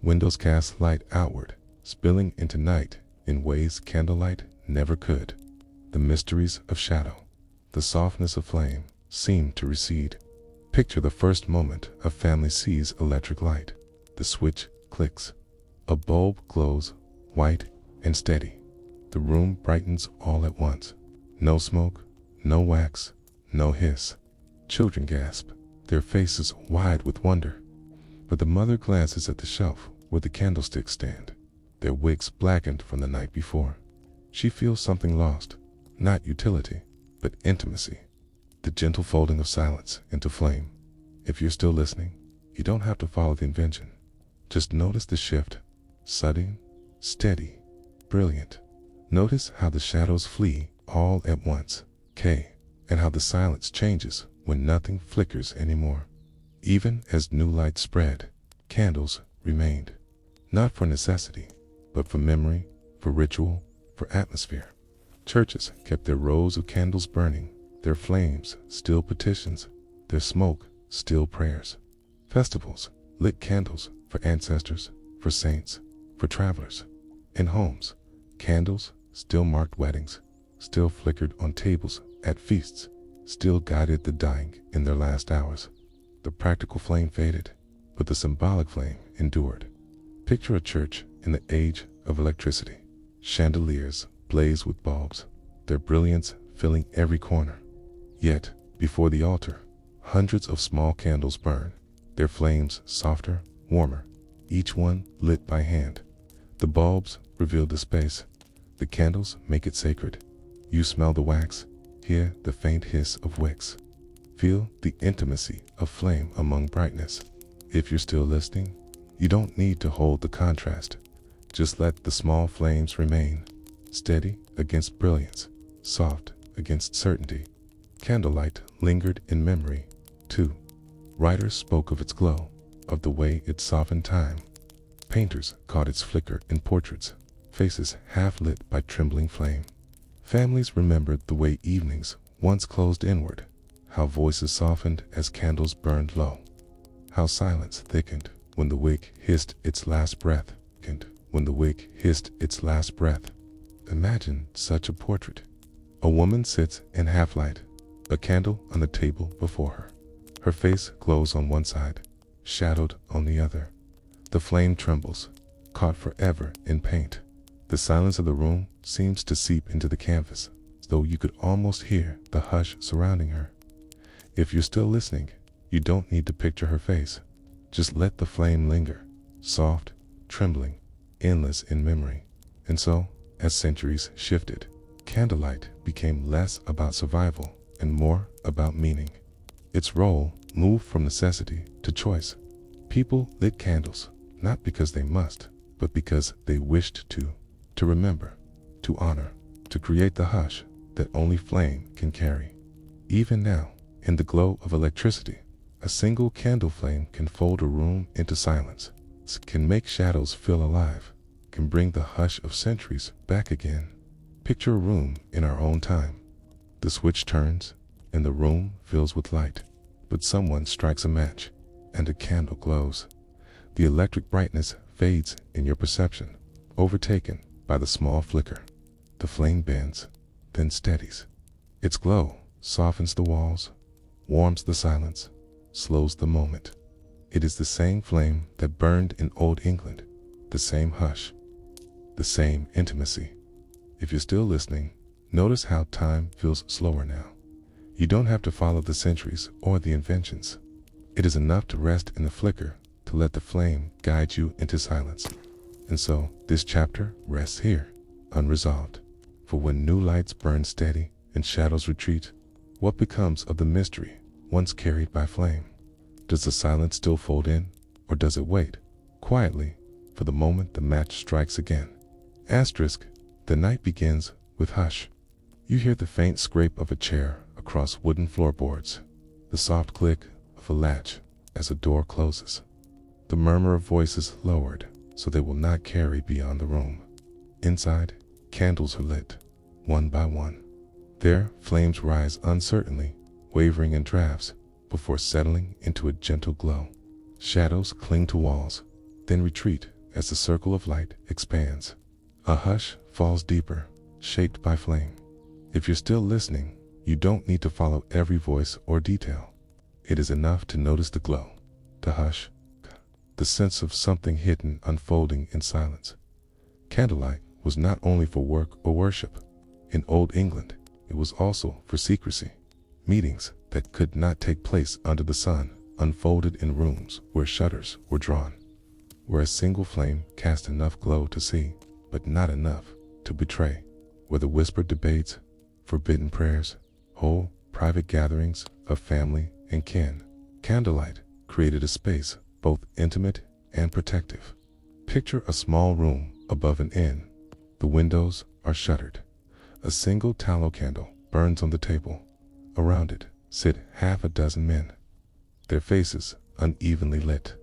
Windows cast light outward, spilling into night in ways candlelight never could. The mysteries of shadow, the softness of flame, seemed to recede. Picture the first moment a family sees electric light. The switch clicks. A bulb glows white and steady. The room brightens all at once. No smoke, no wax, no hiss. Children gasp, their faces wide with wonder. But the mother glances at the shelf where the candlesticks stand, their wicks blackened from the night before. She feels something lost, not utility, but intimacy. The gentle folding of silence into flame. If you're still listening, you don't have to follow the invention. Just notice the shift, sudden, steady, brilliant. Notice how the shadows flee all at once, and how the silence changes when nothing flickers anymore. Even as new light spread, candles remained, not for necessity, but for memory, for ritual, for atmosphere. Churches kept their rows of candles burning, their flames still petitions, their smoke still prayers. Festivals lit candles for ancestors, for saints, for travelers. In homes, candles still marked weddings, still flickered on tables at feasts, still guided the dying in their last hours. The practical flame faded, but the symbolic flame endured. Picture a church in the age of electricity. Chandeliers blaze with bulbs, their brilliance filling every corner. Yet, before the altar, hundreds of small candles burn, their flames softer, warmer, each one lit by hand. The bulbs reveal the space. The candles make it sacred. You smell the wax, hear the faint hiss of wicks. Feel the intimacy of flame among brightness. If you're still listening, you don't need to hold the contrast. Just let the small flames remain, steady against brilliance, soft against certainty. Candlelight lingered in memory, too. Writers spoke of its glow, of the way it softened time. Painters caught its flicker in portraits, faces half lit by trembling flame. Families remembered the way evenings once closed inward, how voices softened as candles burned low, how silence thickened when the wick hissed its last breath, Imagine such a portrait. A woman sits in half light, a candle on the table before her. Her face glows on one side, shadowed on the other. The flame trembles, caught forever in paint. The silence of the room seems to seep into the canvas, as though you could almost hear the hush surrounding her. If you're still listening, you don't need to picture her face. Just let the flame linger, soft, trembling, endless in memory. And so, as centuries shifted, candlelight became less about survival and more about meaning. Its role moved from necessity to choice. People lit candles, not because they must, but because they wished to remember, to honor, to create the hush that only flame can carry. Even now, in the glow of electricity, a single candle flame can fold a room into silence, can make shadows feel alive, can bring the hush of centuries back again. Picture a room in our own time. The switch turns, and the room fills with light, but someone strikes a match, and a candle glows. The electric brightness fades in your perception, overtaken by the small flicker. The flame bends, then steadies. Its glow softens the walls, warms the silence, slows the moment. It is the same flame that burned in old England, the same hush, the same intimacy. If you're still listening, notice how time feels slower now. You don't have to follow the centuries or the inventions. It is enough to rest in the flicker, to let the flame guide you into silence. And so, this chapter rests here, unresolved. For when new lights burn steady and shadows retreat, what becomes of the mystery once carried by flame? Does the silence still fold in, or does it wait, quietly, for the moment the match strikes again? Asterisk, the night begins with hush. You hear the faint scrape of a chair across wooden floorboards, the soft click of a latch as a door closes, the murmur of voices lowered so they will not carry beyond the room. Inside, candles are lit, one by one. Their flames rise uncertainly, wavering in drafts, before settling into a gentle glow. Shadows cling to walls, then retreat as the circle of light expands. A hush falls deeper, shaped by flame. If you're still listening, you don't need to follow every voice or detail. It is enough to notice the glow, the hush, the sense of something hidden unfolding in silence. Candlelight was not only for work or worship. In Old England, it was also for secrecy. Meetings that could not take place under the sun unfolded in rooms where shutters were drawn, where a single flame cast enough glow to see, but not enough to betray, where the whispered debates, forbidden prayers, whole private gatherings of family and kin. Candlelight created a space both intimate and protective. Picture a small room above an inn. The windows are shuttered. A single tallow candle burns on the table. Around it sit half a dozen men, their faces unevenly lit.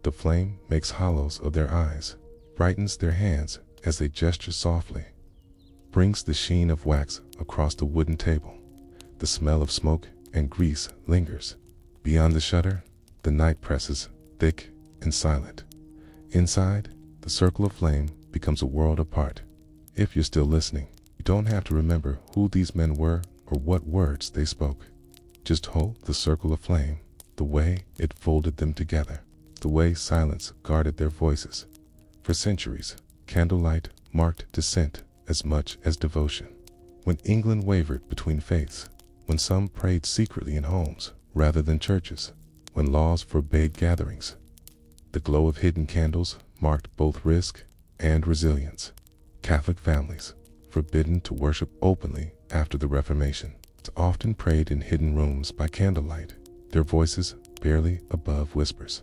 The flame makes hollows of their eyes, brightens their hands as they gesture softly, brings the sheen of wax across the wooden table. The smell of smoke and grease lingers. Beyond the shutter, the night presses, thick and silent. Inside, the circle of flame becomes a world apart. If you're still listening, you don't have to remember who these men were or what words they spoke. Just hold the circle of flame, the way it folded them together, the way silence guarded their voices. For centuries, candlelight marked dissent as much as devotion. When England wavered between faiths, when some prayed secretly in homes rather than churches, when laws forbade gatherings, the glow of hidden candles marked both risk and resilience. Catholic families, forbidden to worship openly after the Reformation, often prayed in hidden rooms by candlelight, their voices barely above whispers.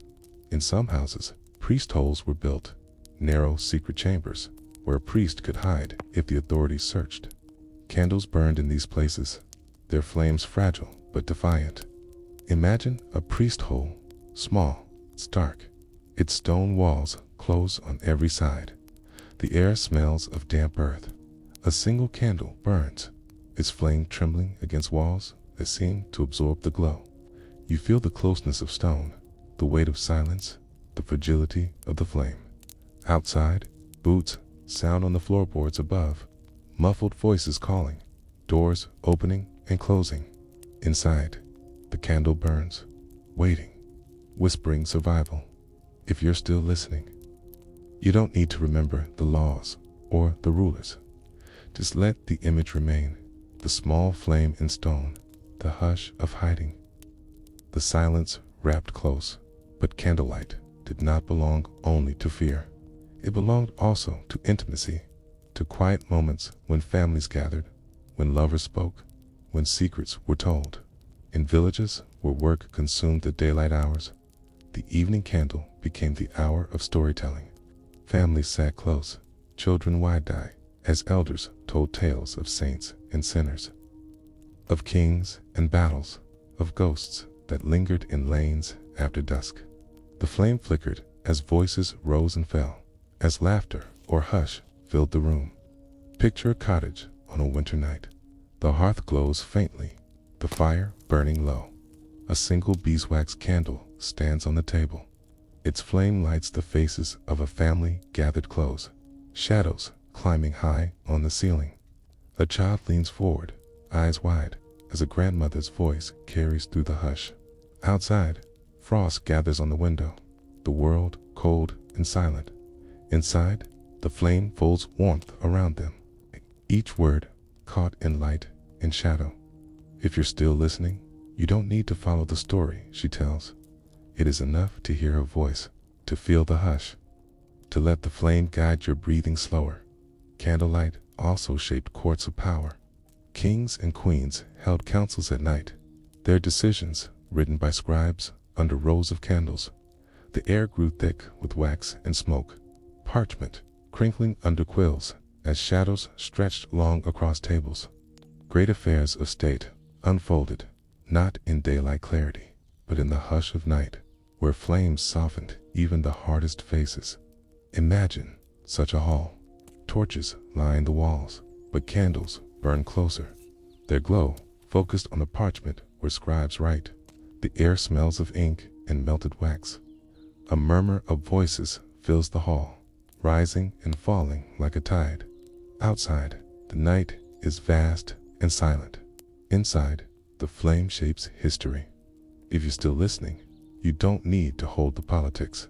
In some houses, priest holes were built, narrow secret chambers where a priest could hide if the authorities searched. Candles burned in these places, their flames fragile but defiant. Imagine a priest hole, small, stark, its stone walls close on every side. The air smells of damp earth. A single candle burns, its flame trembling against walls that seem to absorb the glow. You feel the closeness of stone, the weight of silence, the fragility of the flame. Outside, boots sound on the floorboards above, muffled voices calling, doors opening and closing. Inside, the candle burns, waiting, whispering survival. If you're still listening, you don't need to remember the laws or the rulers. Just let the image remain, the small flame in stone, the hush of hiding, the silence wrapped close. But candlelight did not belong only to fear. It belonged also to intimacy, to quiet moments when families gathered, when lovers spoke, when secrets were told. In villages where work consumed the daylight hours, the evening candle became the hour of storytelling. Families sat close, children wide-eyed, as elders told tales of saints and sinners, of kings and battles, of ghosts that lingered in lanes after dusk. The flame flickered as voices rose and fell, as laughter or hush filled the room. Picture a cottage on a winter night. The hearth glows faintly, the fire burning low. A single beeswax candle stands on the table. Its flame lights the faces of a family gathered close, shadows climbing high on the ceiling. A child leans forward, eyes wide, as a grandmother's voice carries through the hush. Outside, frost gathers on the window, the world cold and silent. Inside, the flame folds warmth around them, each word caught in light and shadow. If you're still listening, you don't need to follow the story she tells. It is enough to hear her voice, to feel the hush, to let the flame guide your breathing slower. Candlelight also shaped courts of power. Kings and queens held councils at night, their decisions written by scribes under rows of candles. The air grew thick with wax and smoke, parchment crinkling under quills as shadows stretched long across tables. Great affairs of state unfolded, not in daylight clarity, but in the hush of night, where flames softened even the hardest faces. Imagine such a hall. Torches line the walls, but candles burn closer. Their glow focused on the parchment where scribes write. The air smells of ink and melted wax. A murmur of voices fills the hall, rising and falling like a tide. Outside, the night is vast and silent. Inside, the flame shapes history. If you're still listening, you don't need to hold the politics.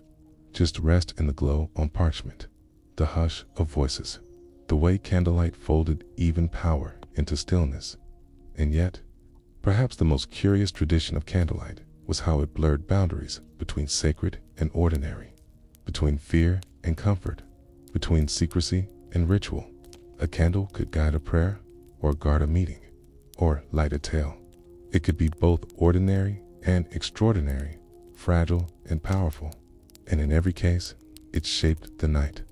Just rest in the glow on parchment, the hush of voices, the way candlelight folded even power into stillness. And yet, perhaps the most curious tradition of candlelight was how it blurred boundaries between sacred and ordinary, between fear and comfort, between secrecy and ritual. A candle could guide a prayer, or guard a meeting, or light a tale. It could be both ordinary and extraordinary, fragile and powerful, and in every case, it shaped the night.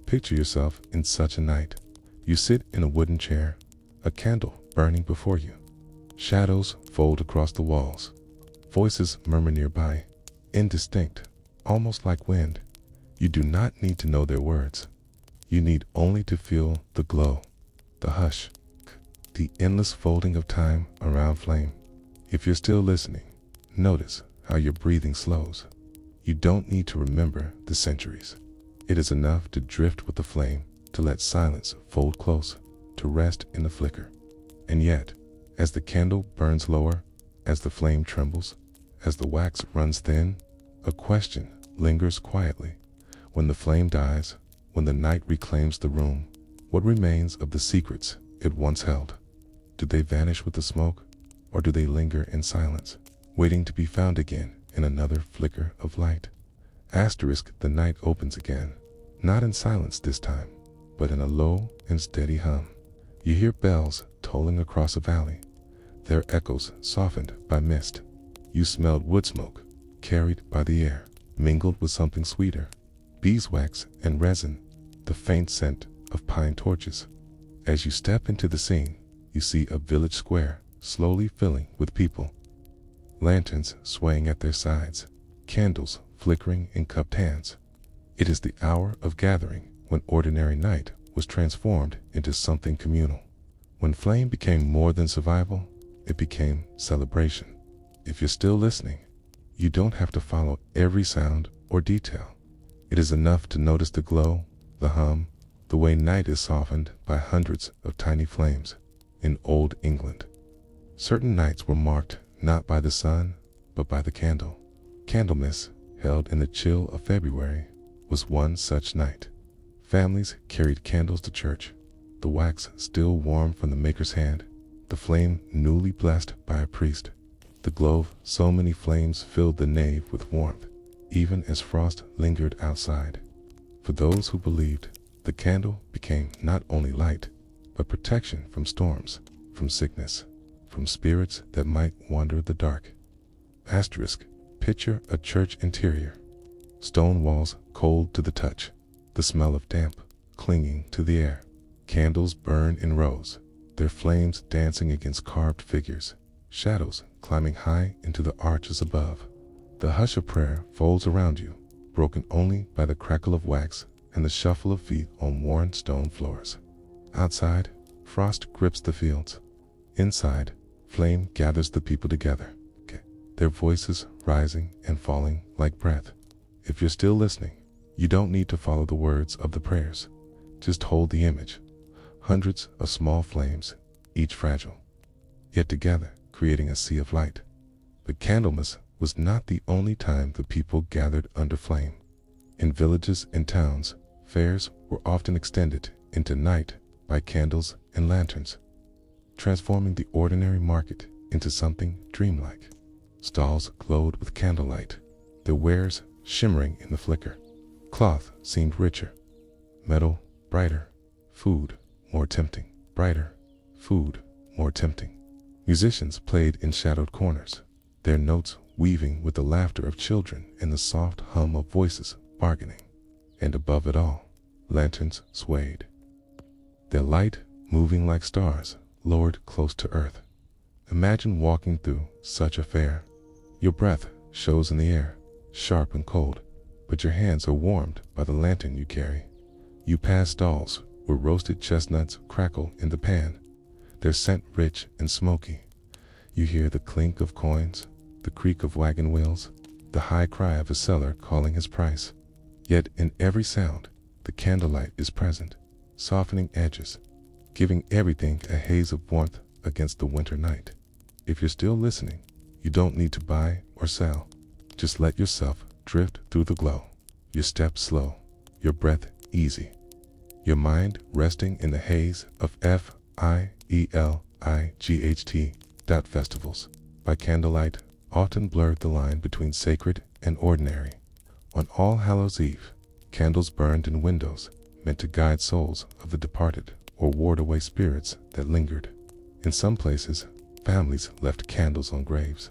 Picture yourself in such a night. You sit in a wooden chair, a candle burning before you. Shadows fold across the walls. Voices murmur nearby, indistinct, almost like wind. You do not need to know their words. You need only to feel the glow, the hush, the endless folding of time around flame. If you're still listening, notice how your breathing slows. You don't need to remember the centuries. It is enough to drift with the flame, to let silence fold close, to rest in the flicker. And yet, as the candle burns lower, as the flame trembles, as the wax runs thin, a question lingers quietly. When the flame dies, when the night reclaims the room, what remains of the secrets it once held? Do they vanish with the smoke, or do they linger in silence, waiting to be found again in another flicker of light? Asterisk, the night opens again, not in silence this time, but in a low and steady hum. You hear bells tolling across a valley, their echoes softened by mist. You smelled wood smoke, carried by the air, mingled with something sweeter, beeswax and resin, the faint scent of pine torches. As you step into the scene, you see a village square slowly filling with people. Lanterns swaying at their sides, candles flickering in cupped hands. It is the hour of gathering, when ordinary night was transformed into something communal. When flame became more than survival, it became celebration. If you're still listening, you don't have to follow every sound or detail. It is enough to notice the glow, the hum, the way night is softened by hundreds of tiny flames. In old England, certain nights were marked not by the sun, but by the candle. Candlemas, held in the chill of February, was one such night. Families carried candles to church, the wax still warm from the maker's hand, the flame newly blessed by a priest. The glow of so many flames filled the nave with warmth, even as frost lingered outside. For those who believed, the candle became not only light, but protection from storms, from sickness, from spirits that might wander the dark. Asterisk, picture a church interior. Stone walls cold to the touch, the smell of damp clinging to the air. Candles burn in rows, their flames dancing against carved figures, shadows climbing high into the arches above. The hush of prayer folds around you, broken only by the crackle of wax and the shuffle of feet on worn stone floors. Outside, frost grips the fields. Inside, flame gathers the people together, their voices rising and falling like breath. If you're still listening, you don't need to follow the words of the prayers. Just hold the image. Hundreds of small flames, each fragile, yet together creating a sea of light. But Candlemas was not the only time the people gathered under flame. In villages and towns, fairs were often extended into night by candles and lanterns, transforming the ordinary market into something dreamlike. Stalls glowed with candlelight, their wares shimmering in the flicker. Cloth seemed richer, metal brighter, food more tempting. Brighter, food more tempting. Musicians played in shadowed corners, their notes weaving with the laughter of children and the soft hum of voices bargaining. And above it all, lanterns swayed, their light moving like stars lowered close to earth. Imagine walking through such a fair. Your breath shows in the air, sharp and cold, but your hands are warmed by the lantern you carry. You pass stalls where roasted chestnuts crackle in the pan, their scent rich and smoky. You hear the clink of coins, the creak of wagon wheels, the high cry of a seller calling his price. Yet in every sound, the candlelight is present, softening edges, giving everything a haze of warmth against the winter night. If you're still listening, You don't need to buy or sell. Just let yourself drift through the glow. Your steps slow, your breath easy. Your mind resting in the haze of F-I-E-L-I-G-H-T. Festivals by candlelight often blurred the line between sacred and ordinary. On All Hallows Eve, candles burned in windows meant to guide souls of the departed or ward away spirits that lingered. In some places, families left candles on graves,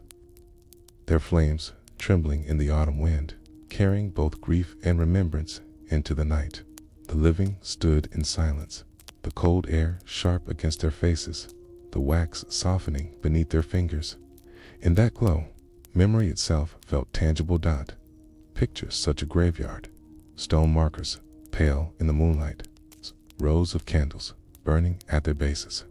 their flames trembling in the autumn wind, carrying both grief and remembrance into the night. The living stood in silence, the cold air sharp against their faces, the wax softening beneath their fingers. In that glow, memory itself felt tangible. Picture such a graveyard, stone markers, pale in the moonlight, rows of candles burning at their bases.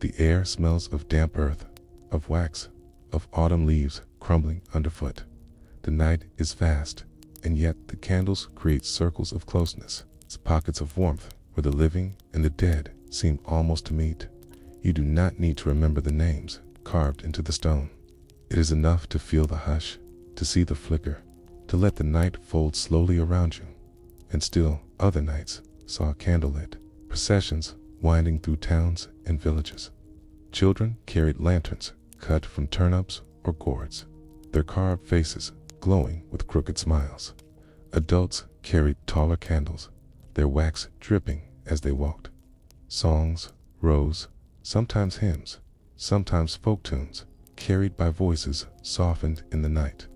The air smells of damp earth, of wax, of autumn leaves crumbling underfoot. The night is vast, and yet the candles create circles of closeness, pockets of warmth where the living and the dead seem almost to meet. You do not need to remember the names carved into the stone. It is enough to feel the hush, to see the flicker, to let the night fold slowly around you. And still other nights saw candlelit processions winding through towns and villages. Children carried lanterns cut from turnips or gourds, their carved faces glowing with crooked smiles. Adults carried taller candles, their wax dripping as they walked. Songs rose, sometimes hymns, sometimes folk tunes, carried by voices softened in the night.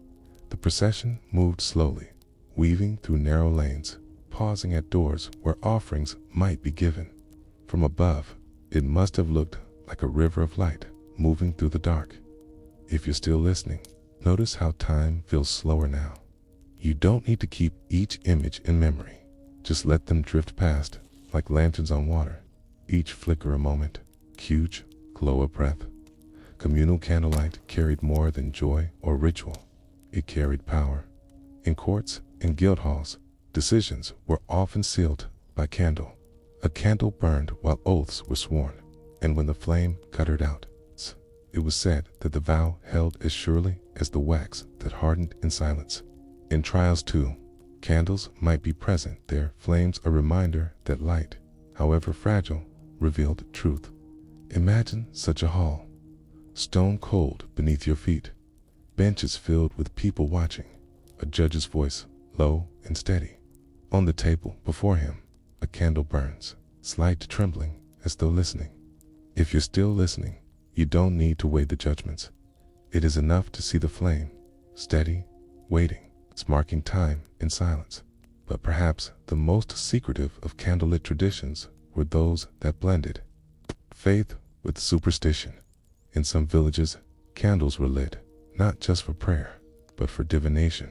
The procession moved slowly, weaving through narrow lanes, pausing at doors where offerings might be given. From above, it must have looked like a river of light moving through the dark. If you're still listening, notice how time feels slower now. You don't need to keep each image in memory. Just let them drift past like lanterns on water, each flicker a moment, huge glow a breath. Communal candlelight carried more than joy or ritual. It carried power. In courts and guild halls, decisions were often sealed by candle. A candle burned while oaths were sworn, and when the flame guttered out, it was said that the vow held as surely as the wax that hardened in silence. In trials too, candles might be present, their flames a reminder that light, however fragile, revealed truth. Imagine such a hall, stone cold beneath your feet, benches filled with people watching, a judge's voice low and steady. On the table before him, a candle burns, slight trembling as though listening. If you're still listening, you don't need to weigh the judgments. It is enough to see the flame, steady, waiting, marking time in silence. But perhaps the most secretive of candlelit traditions were those that blended faith with superstition. In some villages, candles were lit, not just for prayer, but for divination.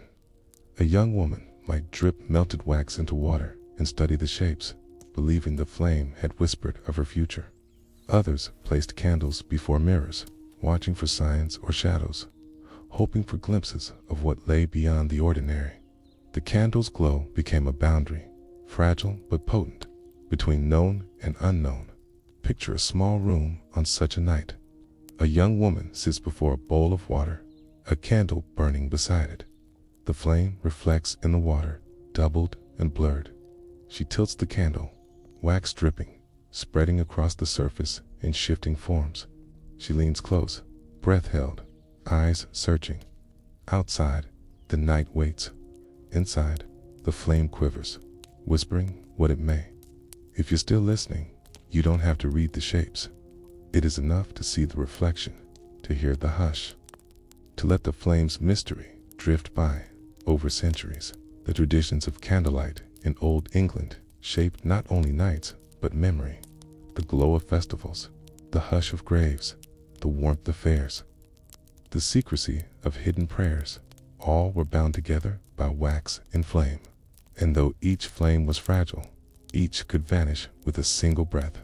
A young woman might drip melted wax into water and study the shapes, believing the flame had whispered of her future. Others placed candles before mirrors, watching for signs or shadows, hoping for glimpses of what lay beyond the ordinary. The candle's glow became a boundary, fragile but potent, between known and unknown. Picture a small room on such a night. A young woman sits before a bowl of water, a candle burning beside it. The flame reflects in the water, doubled and blurred. She tilts the candle, wax dripping, spreading across the surface in shifting forms. She leans close, breath held, eyes searching. Outside, the night waits. Inside, the flame quivers, whispering what it may. If you're still listening, you don't have to read the shapes. It is enough to see the reflection, to hear the hush, to let the flame's mystery drift by over centuries. The traditions of candlelight in Old England shaped not only nights, but memory. The glow of festivals, the hush of graves, the warmth of fairs, the secrecy of hidden prayers, all were bound together by wax and flame. And though each flame was fragile, each could vanish with a single breath.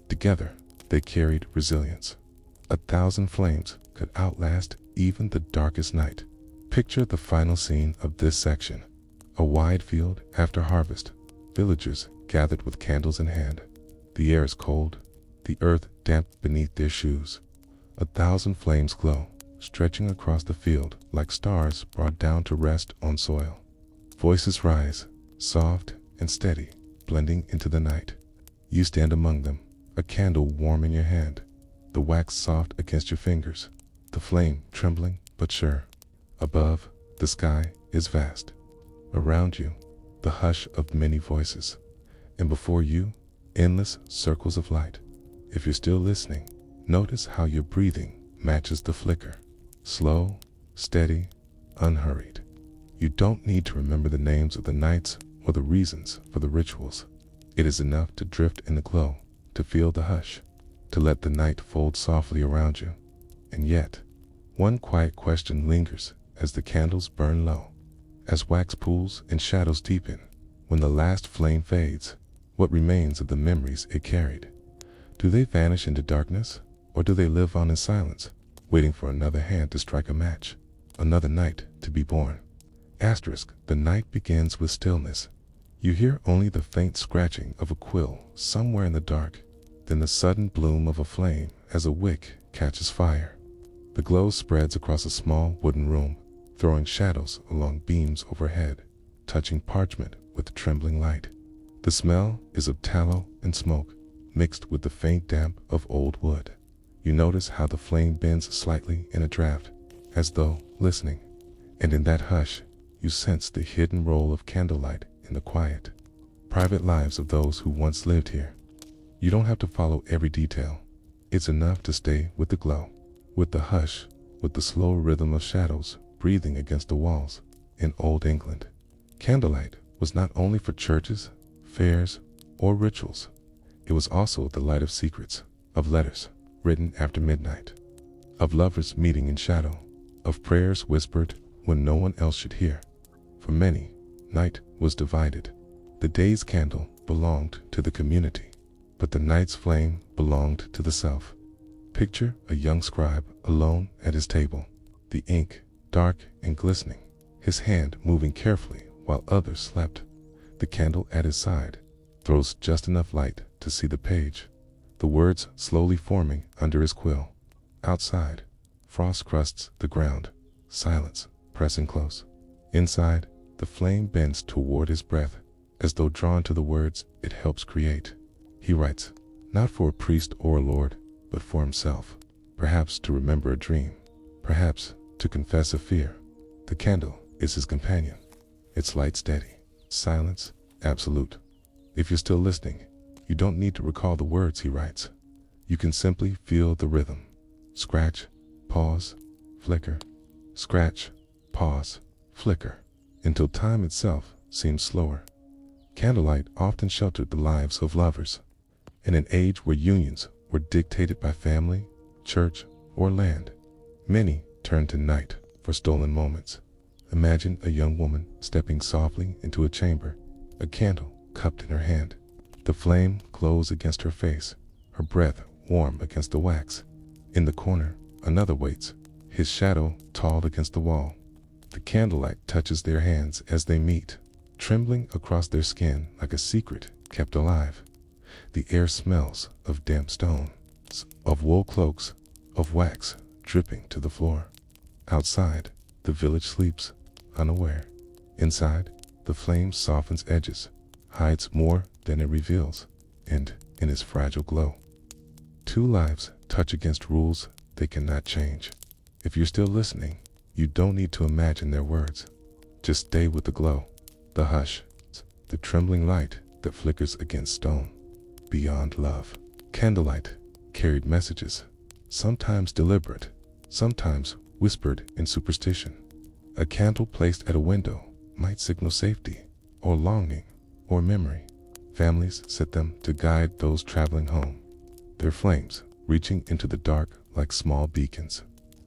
Together, they carried resilience. 1,000 flames could outlast even the darkest night. Picture the final scene of this section. A wide field after harvest, villagers gathered with candles in hand. The air is cold, the earth damp beneath their shoes. 1,000 flames glow, stretching across the field like stars brought down to rest on soil. Voices rise, soft and steady, blending into the night. You stand among them, a candle warm in your hand, the wax soft against your fingers, the flame trembling but sure. Above, the sky is vast. Around you, the hush of many voices, and before you, endless circles of light. If you're still listening, notice how your breathing matches the flicker. Slow, steady, unhurried. You don't need to remember the names of the nights or the reasons for the rituals. It is enough to drift in the glow, to feel the hush, to let the night fold softly around you. And yet, one quiet question lingers as the candles burn low, as wax pools and shadows deepen. When the last flame fades, what remains of the memories it carried? Do they vanish into darkness, or do they live on in silence, waiting for another hand to strike a match, another night to be born? Asterisk, the night begins with stillness. You hear only the faint scratching of a quill somewhere in the dark, then the sudden bloom of a flame as a wick catches fire. The glow spreads across a small wooden room, throwing shadows along beams overhead, touching parchment with trembling light. The smell is of tallow and smoke, mixed with the faint damp of old wood. You notice how the flame bends slightly in a draft, as though listening, and in that hush, you sense the hidden role of candlelight in the quiet, private lives of those who once lived here. You don't have to follow every detail. It's enough to stay with the glow, with the hush, with the slow rhythm of shadows breathing against the walls. In old England, candlelight was not only for churches, fairs, or rituals. It was also the light of secrets, of letters written after midnight, of lovers meeting in shadow, of prayers whispered when no one else should hear. For many, night was divided. The day's candle belonged to the community, but the night's flame belonged to the self. Picture a young scribe alone at his table, the ink dark and glistening, his hand moving carefully while others slept. The candle at his side throws just enough light to see the page, the words slowly forming under his quill. Outside, frost crusts the ground, silence pressing close. Inside, the flame bends toward his breath, as though drawn to the words it helps create. He writes, not for a priest or a lord, but for himself, perhaps to remember a dream, perhaps to confess a fear. The candle is his companion, its light steady, silence absolute. If you're still listening, you don't need to recall the words he writes. You can simply feel the rhythm. Scratch, pause, flicker, scratch, pause, flicker, until time itself seems slower. Candlelight often sheltered the lives of lovers. In an age where unions were dictated by family, church, or land, many turned to night for stolen moments. Imagine a young woman stepping softly into a chamber, a candle cupped in her hand. The flame glows against her face, her breath warm against the wax. In the corner, another waits, his shadow tall against the wall. The candlelight touches their hands as they meet, trembling across their skin like a secret kept alive. The air smells of damp stone, of wool cloaks, of wax dripping to the floor. Outside, the village sleeps, unaware. Inside, the flame softens edges, hides more than it reveals, and in its fragile glow, two lives touch against rules they cannot change. If you're still listening, you don't need to imagine their words. Just stay with the glow, the hush, the trembling light that flickers against stone. Beyond love, candlelight carried messages, sometimes deliberate, sometimes whispered in superstition. A candle placed at a window might signal safety, or longing, or memory. Families set them to guide those traveling home, their flames reaching into the dark like small beacons.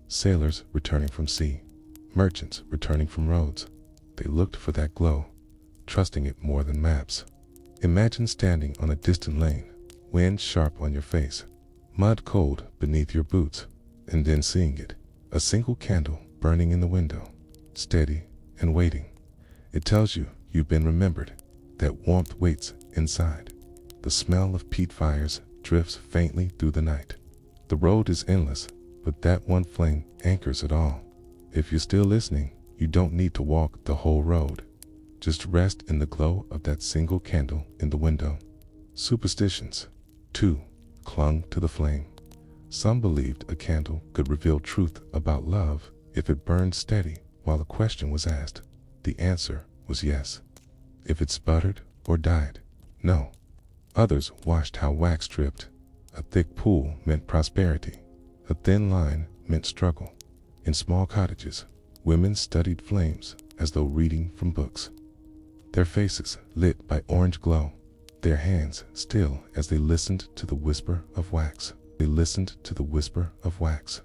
Sailors returning from sea, merchants returning from roads, they looked for that glow, trusting it more than maps. Imagine standing on a distant lane, wind sharp on your face, mud cold beneath your boots, and then seeing it, a single candle burning in the window, steady and waiting. It tells you you've been remembered, that warmth waits inside. The smell of peat fires drifts faintly through the night. The road is endless, but that one flame anchors it all. If you're still listening, you don't need to walk the whole road. Just rest in the glow of that single candle in the window. Superstitions. 2. Clung to the flame. Some believed a candle could reveal truth about love if it burned steady while a question was asked. The answer was yes. If it sputtered or died, no. Others watched how wax dripped. A thick pool meant prosperity. A thin line meant struggle. In small cottages, women studied flames as though reading from books. Their faces lit by orange glow, their hands still as they listened to the whisper of wax. They listened to the whisper of wax.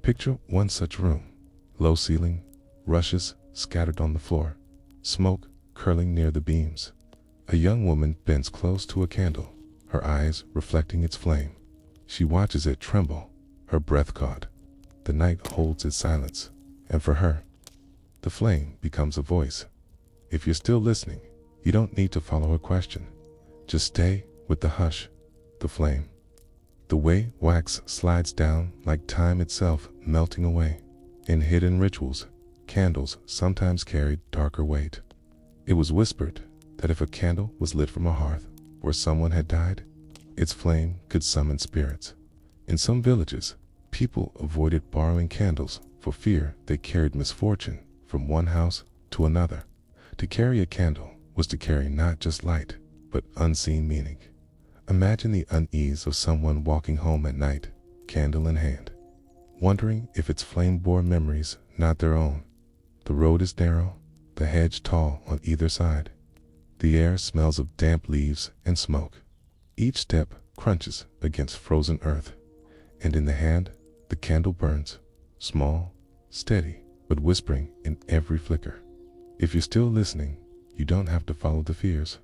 Picture one such room. Low ceiling, rushes scattered on the floor, smoke curling near the beams. A young woman bends close to a candle, her eyes reflecting its flame. She watches it tremble, her breath caught. The night holds its silence, and for her, the flame becomes a voice. If you're still listening, you don't need to follow a question. Just stay with the hush, the flame. The way wax slides down like time itself melting away. In hidden rituals, candles sometimes carried darker weight. It was whispered that if a candle was lit from a hearth where someone had died, its flame could summon spirits. In some villages, people avoided borrowing candles for fear they carried misfortune from one house to another. To carry a candle was to carry not just light, but unseen meaning. Imagine the unease of someone walking home at night, candle in hand, wondering if its flame bore memories not their own. The road is narrow, the hedge tall on either side. The air smells of damp leaves and smoke. Each step crunches against frozen earth, and in the hand, the candle burns, small, steady, but whispering in every flicker. If you're still listening, you don't have to follow the fears.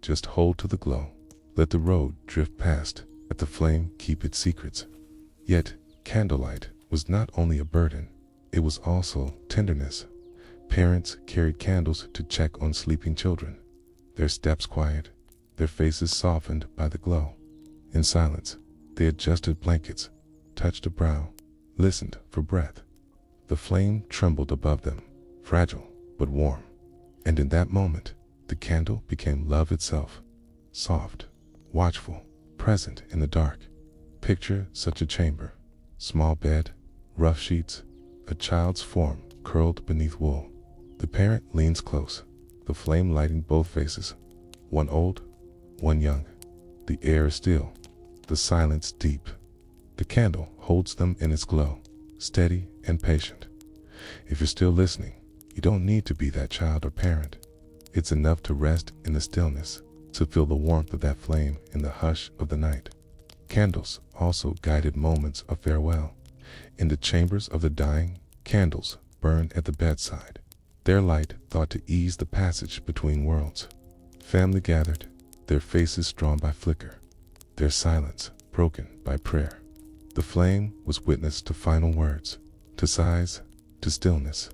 Just hold to the glow. Let the road drift past. Let the flame keep its secrets. Yet, candlelight was not only a burden, it was also tenderness. Parents carried candles to check on sleeping children, their steps quiet, their faces softened by the glow. In silence, they adjusted blankets, touched a brow, listened for breath. The flame trembled above them, fragile but warm. And in that moment, the candle became love itself, soft, watchful, present in the dark. Picture such a chamber. Small bed, rough sheets, a child's form curled beneath wool. The parent leans close, the flame lighting both faces, one old, one young. The air is still, the silence deep. The candle holds them in its glow, steady and patient. If you're still listening, you don't need to be that child or parent. It's enough to rest in the stillness, to feel the warmth of that flame in the hush of the night. Candles also guided moments of farewell. In the chambers of the dying, candles burned at the bedside, their light thought to ease the passage between worlds. Family gathered, their faces drawn by flicker, their silence broken by prayer. The flame was witness to final words, to sighs, to stillness.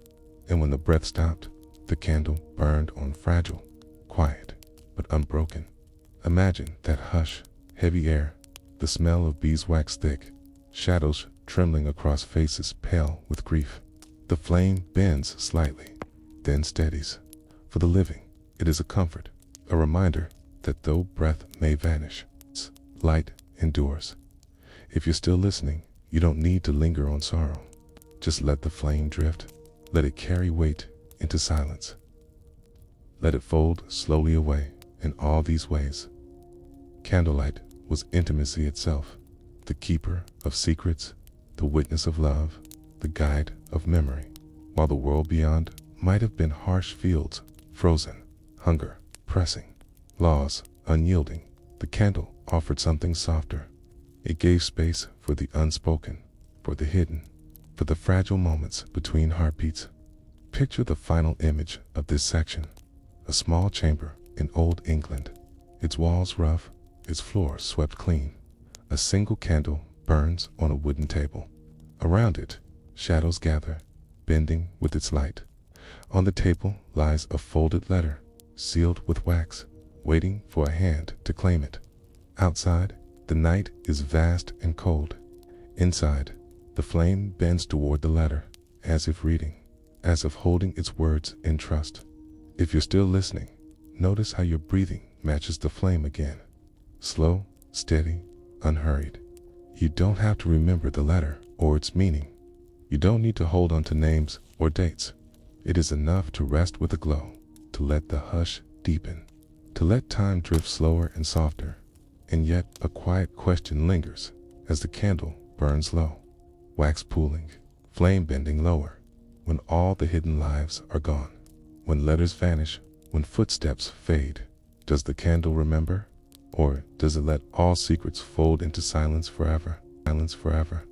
And when the breath stopped, the candle burned on fragile, quiet, but unbroken. Imagine that hush, heavy air, the smell of beeswax thick, shadows trembling across faces pale with grief. The flame bends slightly, then steadies. For the living, it is a comfort, a reminder that though breath may vanish, light endures. If you're still listening, you don't need to linger on sorrow. Just let the flame drift. Let it carry weight into silence. Let it fold slowly away in all these ways. Candlelight was intimacy itself, the keeper of secrets, the witness of love, the guide of memory. While the world beyond might have been harsh fields, frozen, hunger pressing, laws unyielding, the candle offered something softer. It gave space for the unspoken, for the hidden, for the fragile moments between heartbeats. Picture the final image of this section. A small chamber in old England, its walls rough, its floor swept clean. A single candle burns on a wooden table. Around it, shadows gather, bending with its light. On the table lies a folded letter, sealed with wax, waiting for a hand to claim it. Outside, the night is vast and cold. Inside, The flame bends toward the letter, as if reading, as if holding its words in trust. If you're still listening, notice how your breathing matches the flame again. Slow, steady, unhurried. You don't have to remember the letter or its meaning. You don't need to hold on to names or dates. It is enough to rest with a glow, to let the hush deepen, to let time drift slower and softer. And yet a quiet question lingers as the candle burns low, wax pooling, flame bending lower. When all the hidden lives are gone, when letters vanish, when footsteps fade, does the candle remember? Or does it let all secrets fold into silence forever? Silence forever.